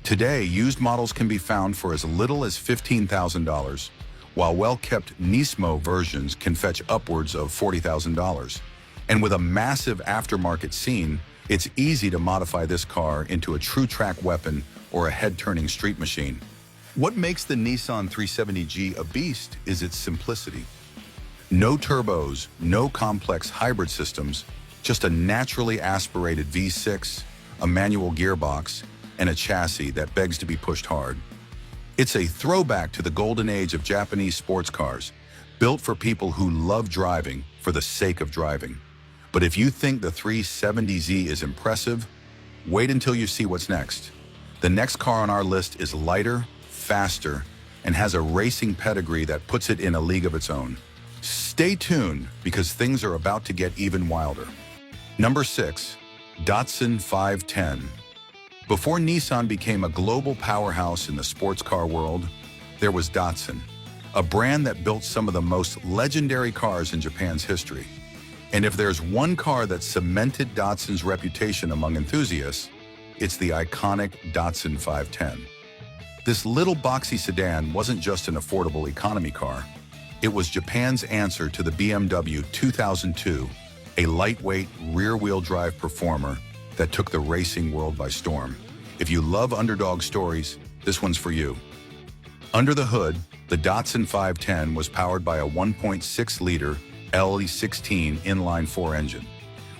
Today, used models can be found for as little as $15,000, while well-kept Nismo versions can fetch upwards of $40,000. And with a massive aftermarket scene, it's easy to modify this car into a true track weapon or a head-turning street machine. What makes the Nissan 370G a beast is its simplicity. No turbos, no complex hybrid systems, just a naturally aspirated V6, a manual gearbox, and a chassis that begs to be pushed hard. It's a throwback to the golden age of Japanese sports cars, built for people who love driving for the sake of driving. But if you think the 370Z is impressive, wait until you see what's next. The next car on our list is lighter, faster, and has a racing pedigree that puts it in a league of its own. Stay tuned, because things are about to get even wilder. Number 6. Datsun 510. Before Nissan became a global powerhouse in the sports car world, there was Datsun, a brand that built some of the most legendary cars in Japan's history. And if there's one car that cemented Datsun's reputation among enthusiasts, it's the iconic Datsun 510. This little boxy sedan wasn't just an affordable economy car. It was Japan's answer to the BMW 2002, a lightweight, rear-wheel drive performer that took the racing world by storm. If you love underdog stories, this one's for you. Under the hood, the Datsun 510 was powered by a 1.6-liter LE16 inline-4 engine.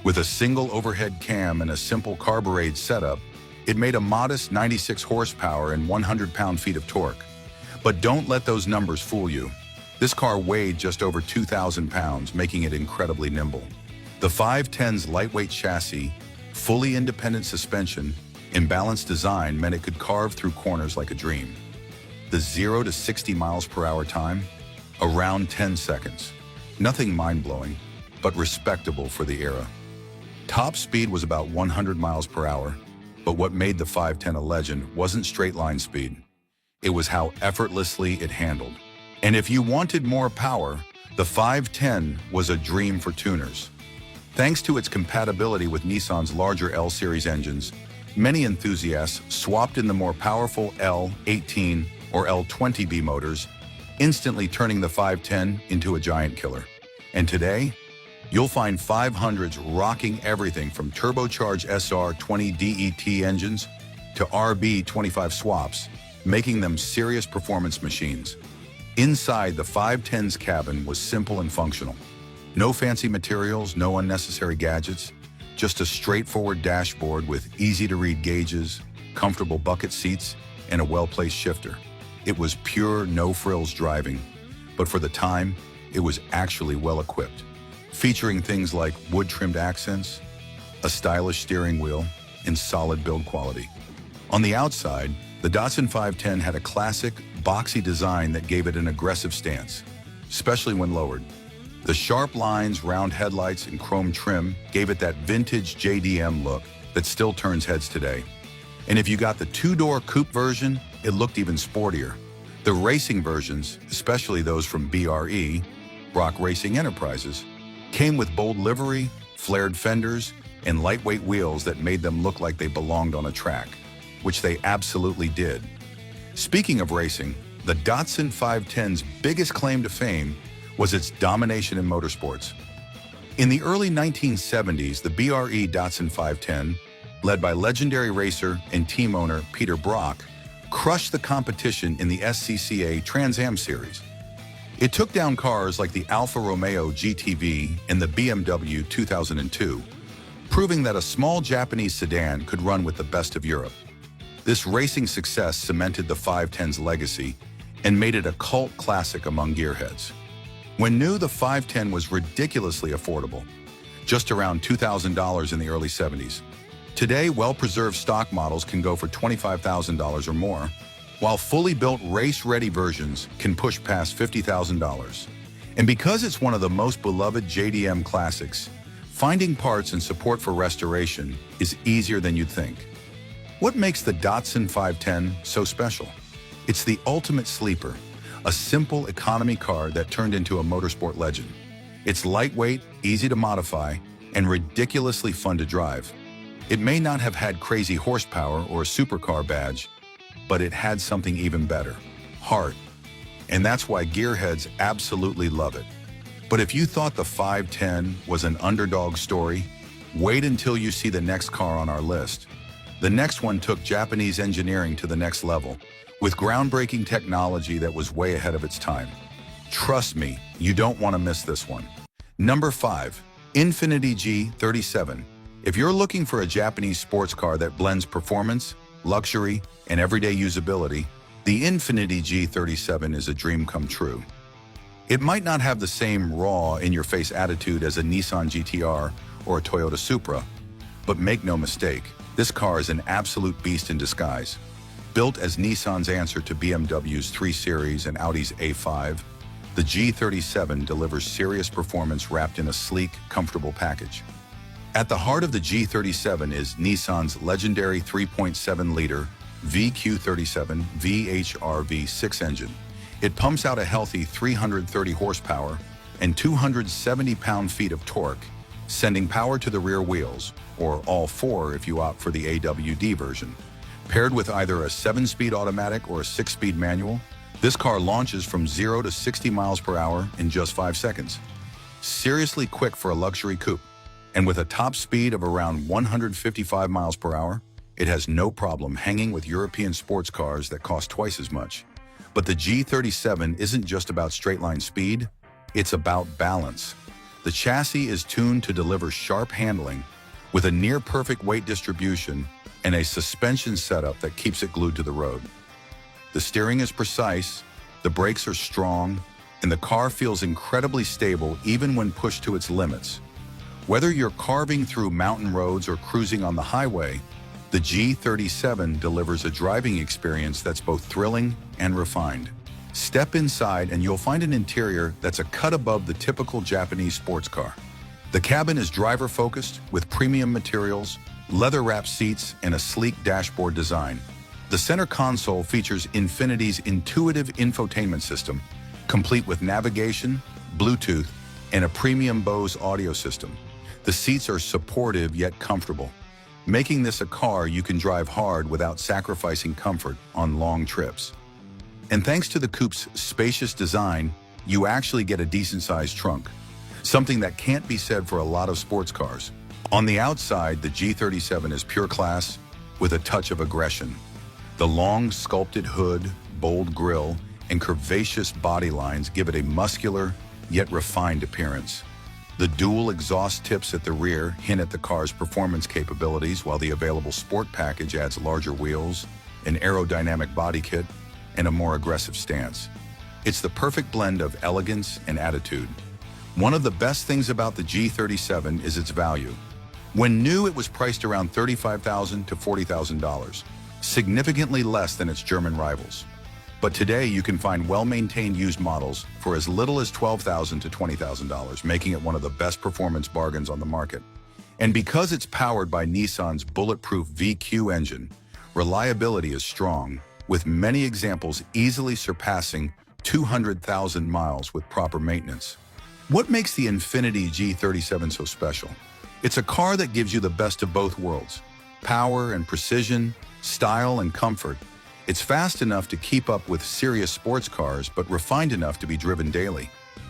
With a single overhead cam and a simple carbureted setup, it made a modest 96 horsepower and 100 pound-feet of torque. But don't let those numbers fool you. This car weighed just over 2,000 pounds, making it incredibly nimble. The 510's lightweight chassis, fully independent suspension, and balanced design meant it could carve through corners like a dream. The 0 to 60 miles per hour time? Around 10 seconds. Nothing mind-blowing, but respectable for the era. Top speed was about 100 miles per hour, but what made the 510 a legend wasn't straight-line speed. It was how effortlessly it handled. And if you wanted more power, the 510 was a dream for tuners. Thanks to its compatibility with Nissan's larger L-Series engines, many enthusiasts swapped in the more powerful L18 or L20B motors, instantly turning the 510 into a giant killer. And today, you'll find 500s rocking everything from turbocharged SR20 DET engines to RB25 swaps, making them serious performance machines. Inside, the 510's cabin was simple and functional. No fancy materials, no unnecessary gadgets, just a straightforward dashboard with easy-to-read gauges, comfortable bucket seats, and a well-placed shifter. It was pure, no-frills driving, but for the time, it was actually well-equipped, featuring things like wood-trimmed accents, a stylish steering wheel, and solid build quality. On the outside, the Datsun 510 had a classic, boxy design that gave it an aggressive stance, especially when lowered. The sharp lines, round headlights, and chrome trim gave it that vintage JDM look that still turns heads today. And if you got the two-door coupe version, it looked even sportier. The racing versions, especially those from BRE, Brock Racing Enterprises, came with bold livery, flared fenders, and lightweight wheels that made them look like they belonged on a track, which they absolutely did. Speaking of racing, the Datsun 510's biggest claim to fame was its domination in motorsports. In the early 1970s, the BRE Datsun 510, led by legendary racer and team owner Peter Brock, crushed the competition in the SCCA Trans Am series. It took down cars like the Alfa Romeo GTV and the BMW 2002, proving that a small Japanese sedan could run with the best of Europe. This racing success cemented the 510's legacy and made it a cult classic among gearheads. When new, the 510 was ridiculously affordable, just around $2,000 in the early 70s. Today, well-preserved stock models can go for $25,000 or more, while fully built race-ready versions can push past $50,000. And because it's one of the most beloved JDM classics, finding parts and support for restoration is easier than you'd think. What makes the Datsun 510 so special? It's the ultimate sleeper, a simple economy car that turned into a motorsport legend. It's lightweight, easy to modify, and ridiculously fun to drive. It may not have had crazy horsepower or a supercar badge, but it had something even better: heart. And that's why Gearheads absolutely love it. But if you thought the 510 was an underdog story, wait until you see the next car on our list. The next one took Japanese engineering to the next level, with groundbreaking technology that was way ahead of its time. Trust me, you don't want to miss this one. Number 5. Infiniti G37. If you're looking for a Japanese sports car that blends performance, luxury, and everyday usability, the Infiniti G37 is a dream come true. It might not have the same raw, in-your-face attitude as a Nissan GTR or a Toyota Supra, but make no mistake, this car is an absolute beast in disguise. Built as Nissan's answer to BMW's 3 Series and Audi's A5, the G37 delivers serious performance wrapped in a sleek, comfortable package. At the heart of the G37 is Nissan's legendary 3.7-liter VQ37 VHR V6 engine. It pumps out a healthy 330 horsepower and 270 pound-feet of torque, sending power to the rear wheels, or all 4 if you opt for the AWD version. Paired with either a 7-speed automatic or a 6-speed manual, this car launches from 0 to 60 miles per hour in just 5 seconds. Seriously quick for a luxury coupe. And with a top speed of around 155 miles per hour, it has no problem hanging with European sports cars that cost twice as much. But the G37 isn't just about straight-line speed, it's about balance. The chassis is tuned to deliver sharp handling with a near-perfect weight distribution and a suspension setup that keeps it glued to the road. The steering is precise, the brakes are strong, and the car feels incredibly stable even when pushed to its limits. Whether you're carving through mountain roads or cruising on the highway, the G37 delivers a driving experience that's both thrilling and refined. Step inside and you'll find an interior that's a cut above the typical Japanese sports car. The cabin is driver-focused with premium materials, leather-wrapped seats, and a sleek dashboard design. The center console features Infiniti's intuitive infotainment system, complete with navigation, Bluetooth, and a premium Bose audio system. The seats are supportive yet comfortable, making this a car you can drive hard without sacrificing comfort on long trips. And thanks to the coupe's spacious design, you actually get a decent-sized trunk, something that can't be said for a lot of sports cars. On the outside, the G37 is pure class with a touch of aggression. The long, sculpted hood, bold grille, and curvaceous body lines give it a muscular, yet refined appearance. The dual exhaust tips at the rear hint at the car's performance capabilities, while the available sport package adds larger wheels, an aerodynamic body kit, and a more aggressive stance. It's the perfect blend of elegance and attitude. One of the best things about the G37 is its value. When new, it was priced around $35,000 to $40,000, significantly less than its German rivals. But today, you can find well-maintained used models for as little as $12,000 to $20,000, making it one of the best performance bargains on the market. And because it's powered by Nissan's bulletproof VQ engine, reliability is strong, with many examples easily surpassing 200,000 miles with proper maintenance. What makes the Infiniti G37 so special? It's a car that gives you the best of both worlds: power and precision, style and comfort. It's fast enough to keep up with serious sports cars, but refined enough to be driven daily.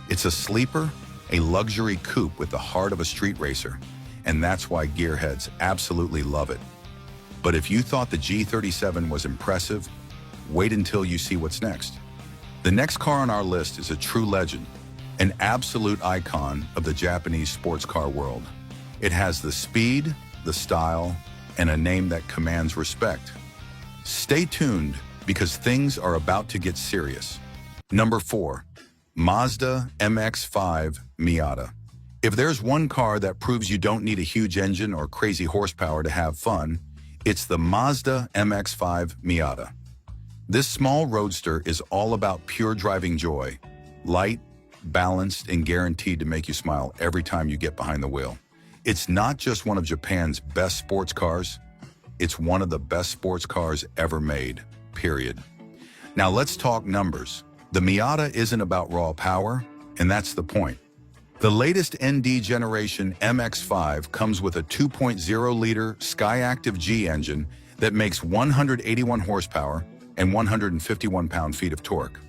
It's a sleeper, a luxury coupe with the heart of a street racer, and that's why Gearheads absolutely love it. But if you thought the G37 was impressive, wait until you see what's next. The next car on our list is a true legend, an absolute icon of the Japanese sports car world. It has the speed, the style, and a name that commands respect. Stay tuned, because things are about to get serious. Number 4. Mazda MX-5 Miata. If there's one car that proves you don't need a huge engine or crazy horsepower to have fun, it's the Mazda MX-5 Miata. This small roadster is all about pure driving joy, light, balanced, and guaranteed to make you smile every time you get behind the wheel. It's not just one of Japan's best sports cars, it's one of the best sports cars ever made, period. Now let's talk numbers. The Miata isn't about raw power, and that's the point. The latest ND Generation MX-5 comes with a 2.0-liter Skyactiv G engine that makes 181 horsepower and 151 pound-feet of torque.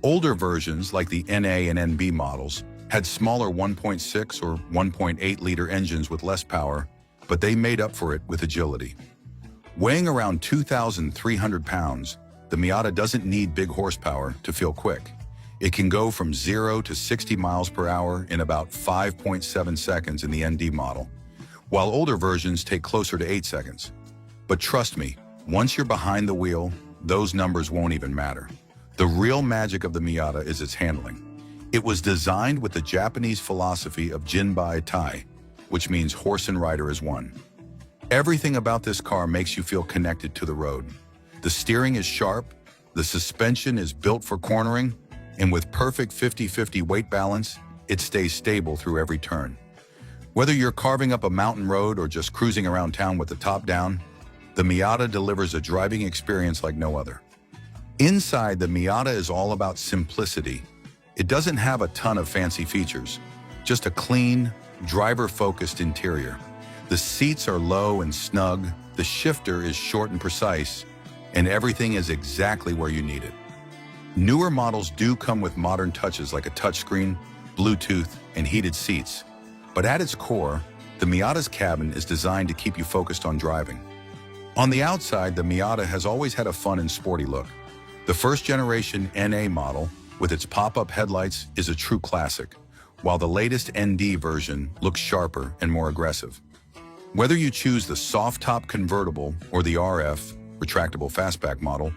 Older versions, like the NA and NB models, had smaller 1.6 or 1.8-liter engines with less power, but they made up for it with agility. Weighing around 2,300 pounds, the Miata doesn't need big horsepower to feel quick. It can go from 0 to 60 miles per hour in about 5.7 seconds in the ND model, while older versions take closer to 8 seconds. But trust me, once you're behind the wheel, those numbers won't even matter. The real magic of the Miata is its handling. It was designed with the Japanese philosophy of Jinbai Tai, which means horse and rider as one. Everything about this car makes you feel connected to the road. The steering is sharp, the suspension is built for cornering, and with perfect 50-50 weight balance, it stays stable through every turn. Whether you're carving up a mountain road or just cruising around town with the top down, the Miata delivers a driving experience like no other. Inside, the Miata is all about simplicity. It doesn't have a ton of fancy features, just a clean, driver-focused interior. The seats are low and snug, the shifter is short and precise, and everything is exactly where you need it. Newer models do come with modern touches like a touchscreen, Bluetooth, and heated seats. But at its core, the Miata's cabin is designed to keep you focused on driving. On the outside, the Miata has always had a fun and sporty look. The first-generation NA model, with its pop-up headlights, is a true classic, while the latest ND version looks sharper and more aggressive. Whether you choose the soft-top convertible or the RF, retractable fastback model,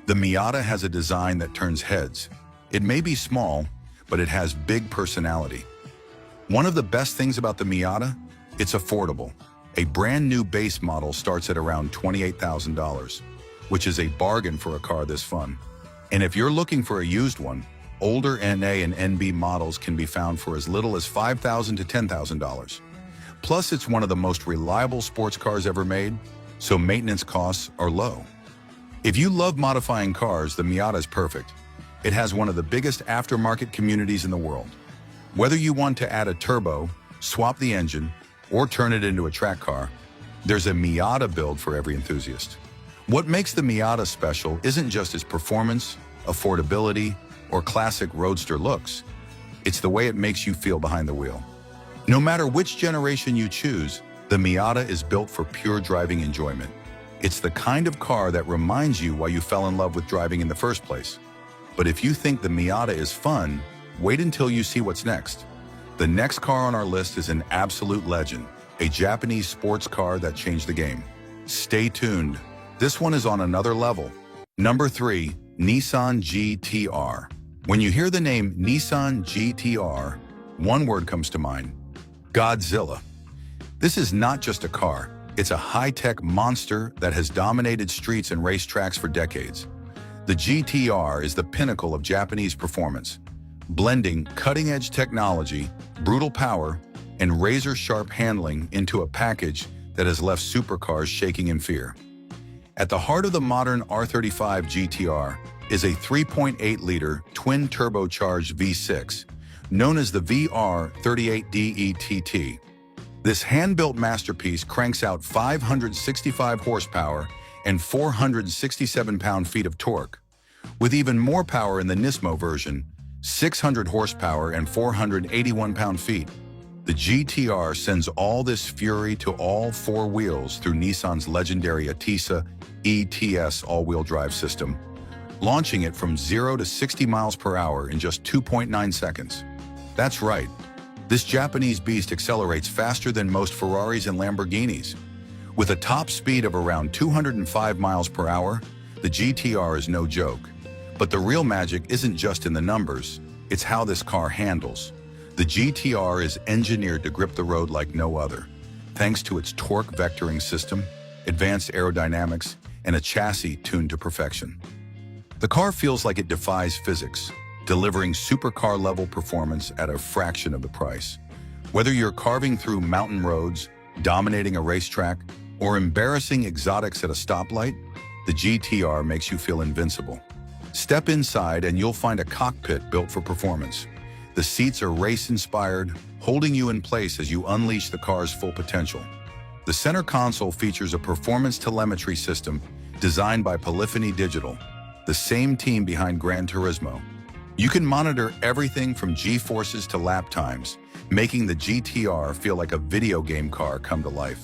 the Miata has a design that turns heads. It may be small, but it has big personality. One of the best things about the Miata, it's affordable. A brand new base model starts at around $28,000, which is a bargain for a car this fun. And if you're looking for a used one, older NA and NB models can be found for as little as $5,000 to $10,000. Plus, it's one of the most reliable sports cars ever made, so maintenance costs are low. If you love modifying cars, the Miata is perfect. It has one of the biggest aftermarket communities in the world. Whether you want to add a turbo, swap the engine, or turn it into a track car, there's a Miata build for every enthusiast. What makes the Miata special isn't just its performance, affordability, or classic roadster looks. It's the way it makes you feel behind the wheel. No matter which generation you choose, the Miata is built for pure driving enjoyment. It's the kind of car that reminds you why you fell in love with driving in the first place. But if you think the Miata is fun, wait until you see what's next. The next car on our list is an absolute legend, a Japanese sports car that changed the game. Stay tuned. This one is on another level. Number 3, Nissan GT-R. When you hear the name Nissan GT-R, one word comes to mind: Godzilla. This is not just a car. It's a high-tech monster that has dominated streets and racetracks for decades. The GT-R is the pinnacle of Japanese performance, blending cutting-edge technology, brutal power, and razor-sharp handling into a package that has left supercars shaking in fear. At the heart of the modern R35 GT-R is a 3.8-liter twin-turbocharged V6, known as the VR38DETT. This hand-built masterpiece cranks out 565 horsepower and 467 pound-feet of torque. With even more power in the Nismo version, 600 horsepower and 481 pound-feet. The GT-R sends all this fury to all four wheels through Nissan's legendary Atisa ETS all-wheel drive system, launching it from 0 to 60 miles per hour in just 2.9 seconds. That's right. This Japanese beast accelerates faster than most Ferraris and Lamborghinis. With a top speed of around 205 miles per hour, the GT-R is no joke. But the real magic isn't just in the numbers, it's how this car handles. The GT-R is engineered to grip the road like no other, thanks to its torque vectoring system, advanced aerodynamics, and a chassis tuned to perfection. The car feels like it defies physics, delivering supercar-level performance at a fraction of the price. Whether you're carving through mountain roads, dominating a racetrack, or embarrassing exotics at a stoplight, the GTR makes you feel invincible. Step inside and you'll find a cockpit built for performance. The seats are race-inspired, holding you in place as you unleash the car's full potential. The center console features a performance telemetry system designed by Polyphony Digital, the same team behind Gran Turismo. You can monitor everything from G-forces to lap times, making the GTR feel like a video game car come to life.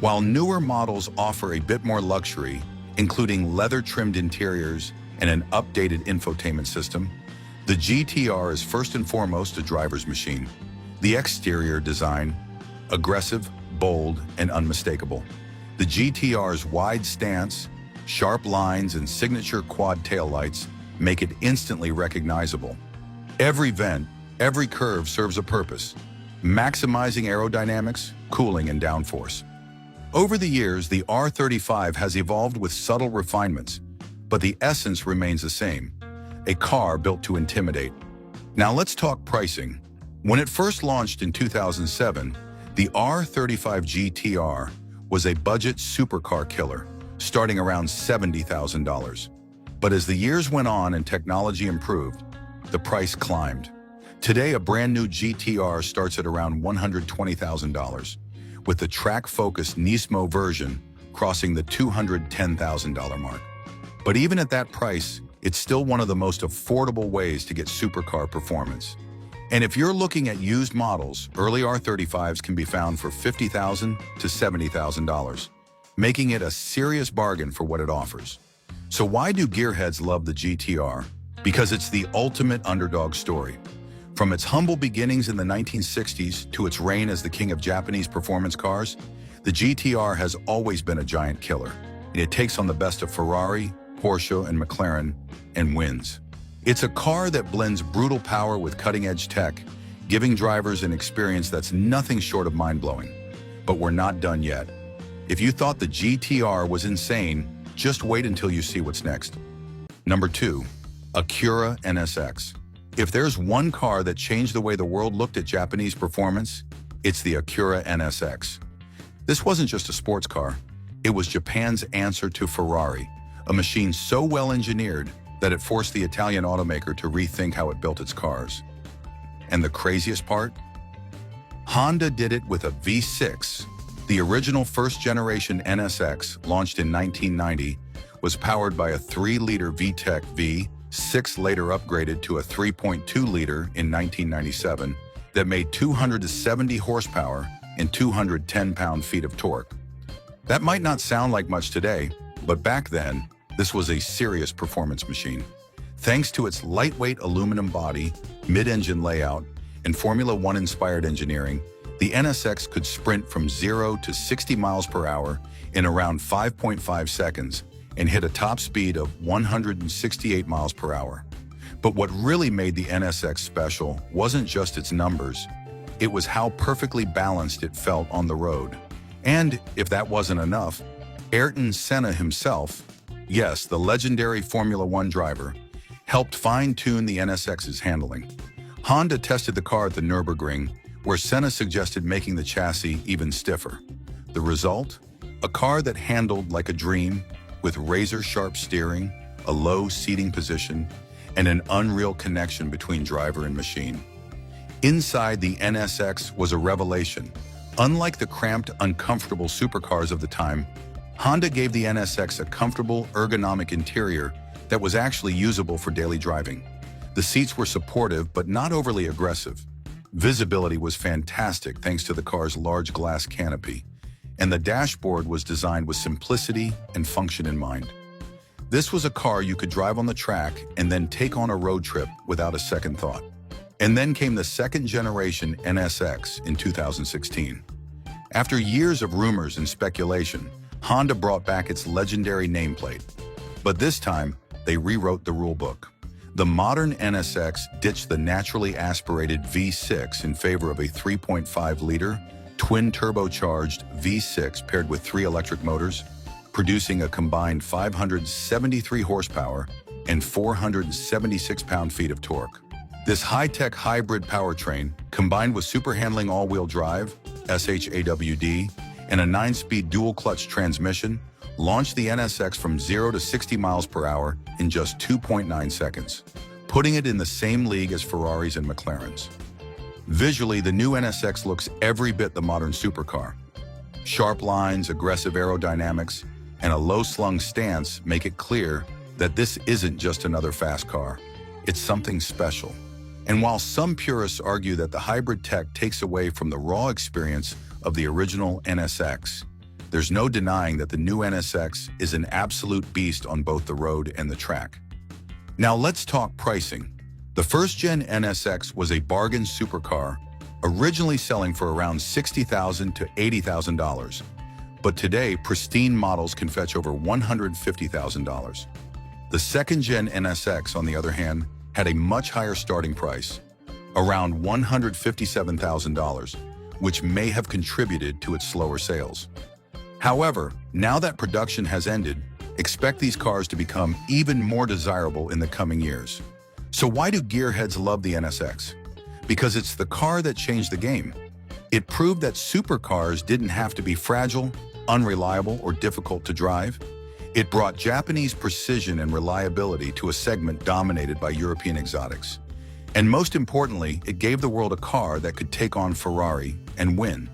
While newer models offer a bit more luxury, including leather-trimmed interiors and an updated infotainment system, the GTR is first and foremost a driver's machine. The exterior design, aggressive, bold, and unmistakable. The GTR's wide stance, sharp lines, and signature quad taillights make it instantly recognizable. Every vent, every curve serves a purpose, maximizing aerodynamics, cooling, and downforce. Over the years, the R35 has evolved with subtle refinements, but the essence remains the same, a car built to intimidate. Now let's talk pricing. When it first launched in 2007, the R35 GTR was a budget supercar killer, starting around $70,000. But as the years went on and technology improved, the price climbed. Today, a brand new GTR starts at around $120,000, with the track-focused Nismo version crossing the $210,000 mark. But even at that price, it's still one of the most affordable ways to get supercar performance. And if you're looking at used models, early R35s can be found for $50,000 to $70,000, making it a serious bargain for what it offers. So why do gearheads love the GTR? Because it's the ultimate underdog story. From its humble beginnings in the 1960s to its reign as the king of Japanese performance cars, the GTR has always been a giant killer. And it takes on the best of Ferrari, Porsche, and McLaren, and wins. It's a car that blends brutal power with cutting-edge tech, giving drivers an experience that's nothing short of mind-blowing. But we're not done yet. If you thought the GTR was insane, just wait until you see what's next. Number 2, Acura NSX. If there's one car that changed the way the world looked at Japanese performance, it's the Acura NSX. This wasn't just a sports car. It was Japan's answer to Ferrari, a machine so well engineered that it forced the Italian automaker to rethink how it built its cars. And the craziest part? Honda did it with a V6. The original first-generation NSX, launched in 1990, was powered by a 3-liter VTEC V6, later upgraded to a 3.2-liter in 1997, that made 270 horsepower and 210 pound-feet of torque. That might not sound like much today, but back then, this was a serious performance machine. Thanks to its lightweight aluminum body, mid-engine layout, and Formula One-inspired engineering, the NSX could sprint from 0 to 60 miles per hour in around 5.5 seconds and hit a top speed of 168 miles per hour. But what really made the NSX special wasn't just its numbers, it was how perfectly balanced it felt on the road. And if that wasn't enough, Ayrton Senna himself, yes, the legendary Formula One driver, helped fine-tune the NSX's handling. Honda tested the car at the Nürburgring, where Senna suggested making the chassis even stiffer. The result? A car that handled like a dream, with razor-sharp steering, a low seating position, and an unreal connection between driver and machine. Inside, the NSX was a revelation. Unlike the cramped, uncomfortable supercars of the time, Honda gave the NSX a comfortable, ergonomic interior that was actually usable for daily driving. The seats were supportive but not overly aggressive. Visibility was fantastic thanks to the car's large glass canopy, and the dashboard was designed with simplicity and function in mind. This was a car you could drive on the track and then take on a road trip without a second thought. And then came the second-generation NSX in 2016. After years of rumors and speculation, Honda brought back its legendary nameplate. But this time, they rewrote the rulebook. The modern NSX ditched the naturally aspirated V6 in favor of a 3.5-liter, twin-turbocharged V6 paired with 3 electric motors, producing a combined 573 horsepower and 476 pound-feet of torque. This high-tech hybrid powertrain, combined with super handling all-wheel drive, SHAWD, and a 9-speed dual-clutch transmission, launched the NSX from 0 to 60 miles per hour in just 2.9 seconds, putting it in the same league as Ferraris and McLarens. Visually, the new NSX looks every bit the modern supercar. Sharp lines, aggressive aerodynamics, and a low-slung stance make it clear that this isn't just another fast car. It's something special. And while some purists argue that the hybrid tech takes away from the raw experience of the original NSX, there's no denying that the new NSX is an absolute beast on both the road and the track. Now let's talk pricing. The first-gen NSX was a bargain supercar, originally selling for around $60,000 to $80,000. But today, pristine models can fetch over $150,000. The second-gen NSX, on the other hand, had a much higher starting price, around $157,000, which may have contributed to its slower sales. However, now that production has ended, expect these cars to become even more desirable in the coming years. So why do gearheads love the NSX? Because it's the car that changed the game. It proved that supercars didn't have to be fragile, unreliable, or difficult to drive. It brought Japanese precision and reliability to a segment dominated by European exotics. And most importantly, it gave the world a car that could take on Ferrari and win.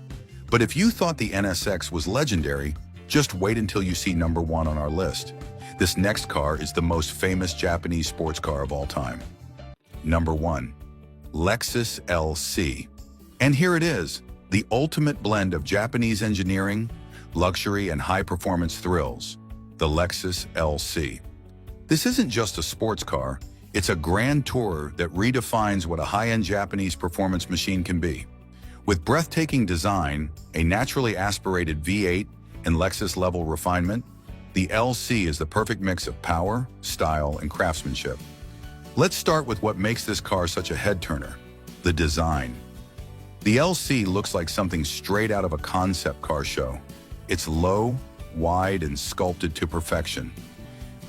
But if you thought the NSX was legendary, just wait until you see number 1 on our list. This next car is the most famous Japanese sports car of all time. Number 1. Lexus LC. And here it is, the ultimate blend of Japanese engineering, luxury, and high-performance thrills. The Lexus LC. This isn't just a sports car, it's a grand tourer that redefines what a high-end Japanese performance machine can be. With breathtaking design, a naturally aspirated V8, and Lexus-level refinement, the LC is the perfect mix of power, style, and craftsmanship. Let's start with what makes this car such a head-turner: the design. The LC looks like something straight out of a concept car show. It's low, wide, and sculpted to perfection.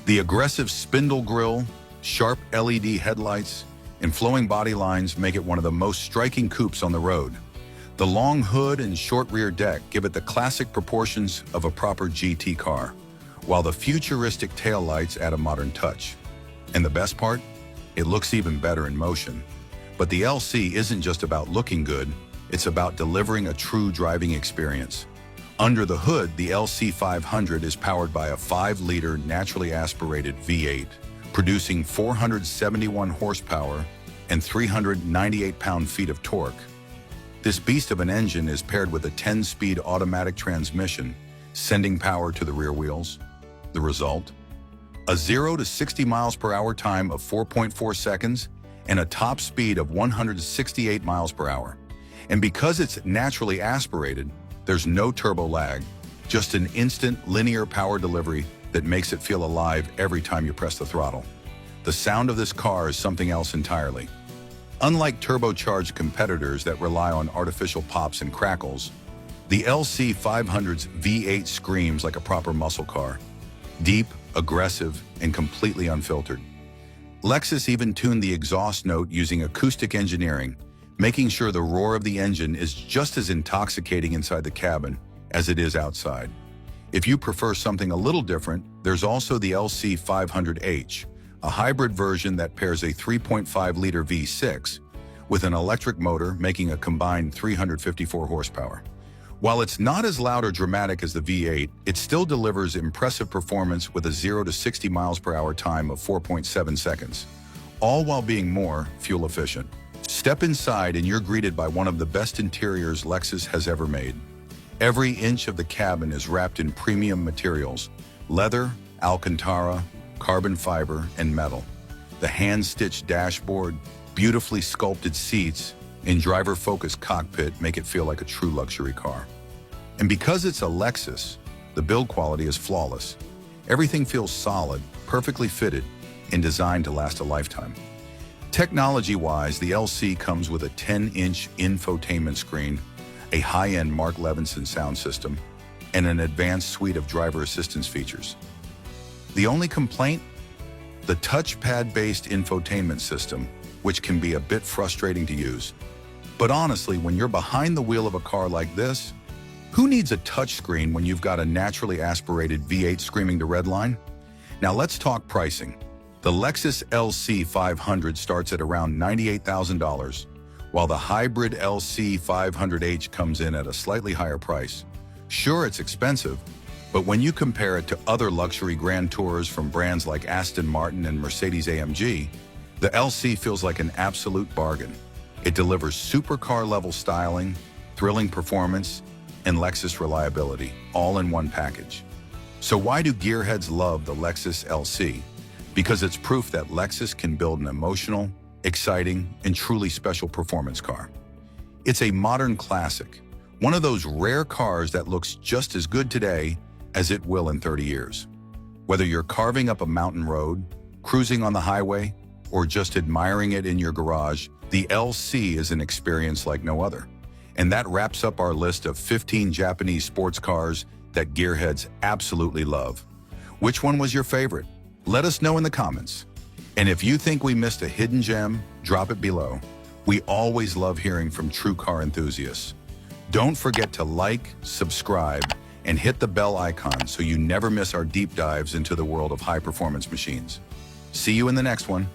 The aggressive spindle grille, sharp LED headlights, and flowing body lines make it one of the most striking coupes on the road. The long hood and short rear deck give it the classic proportions of a proper GT car, while the futuristic taillights add a modern touch. And the best part? It looks even better in motion. But the LC isn't just about looking good, it's about delivering a true driving experience. Under the hood, the LC 500 is powered by a 5-liter naturally aspirated V8, producing 471 horsepower and 398 pound-feet of torque. This beast of an engine is paired with a 10-speed automatic transmission, sending power to the rear wheels. The result? A 0 to 60 miles per hour time of 4.4 seconds and a top speed of 168 miles per hour. And because it's naturally aspirated, there's no turbo lag, just an instant linear power delivery that makes it feel alive every time you press the throttle. The sound of this car is something else entirely. Unlike turbocharged competitors that rely on artificial pops and crackles, the LC 500's V8 screams like a proper muscle car. Deep, aggressive, and completely unfiltered. Lexus even tuned the exhaust note using acoustic engineering, making sure the roar of the engine is just as intoxicating inside the cabin as it is outside. If you prefer something a little different, there's also the LC 500H, a hybrid version that pairs a 3.5-liter V6 with an electric motor, making a combined 354 horsepower. While it's not as loud or dramatic as the V8, it still delivers impressive performance with a 0 to 60 miles per hour time of 4.7 seconds, all while being more fuel efficient. Step inside and you're greeted by one of the best interiors Lexus has ever made. Every inch of the cabin is wrapped in premium materials: leather, Alcantara, carbon fiber, and metal. The hand-stitched dashboard, beautifully sculpted seats, and driver-focused cockpit make it feel like a true luxury car. And because it's a Lexus, the build quality is flawless. Everything feels solid, perfectly fitted, and designed to last a lifetime. Technology-wise, the LC comes with a 10-inch infotainment screen, a high-end Mark Levinson sound system, and an advanced suite of driver assistance features. The only complaint? the touchpad-based infotainment system, which can be a bit frustrating to use. But honestly, when you're behind the wheel of a car like this, who needs a touchscreen when you've got a naturally aspirated V8 screaming to redline? Now let's talk pricing. The Lexus LC 500 starts at around $98,000, while the hybrid LC 500h comes in at a slightly higher price. Sure, it's expensive, but when you compare it to other luxury Grand Tours from brands like Aston Martin and Mercedes-AMG, the LC feels like an absolute bargain. It delivers supercar-level styling, thrilling performance, and Lexus reliability, all in one package. So why do gearheads love the Lexus LC? Because it's proof that Lexus can build an emotional, exciting, and truly special performance car. It's a modern classic, one of those rare cars that looks just as good today as it will in 30 years. Whether you're carving up a mountain road, cruising on the highway, or just admiring it in your garage, the LC is an experience like no other. And that wraps up our list of 15 Japanese sports cars that gearheads absolutely love. Which one was your favorite? Let us know in the comments. And if you think we missed a hidden gem, drop it below. We always love hearing from true car enthusiasts. Don't forget to like, subscribe, and hit the bell icon so you never miss our deep dives into the world of high-performance machines. See you in the next one.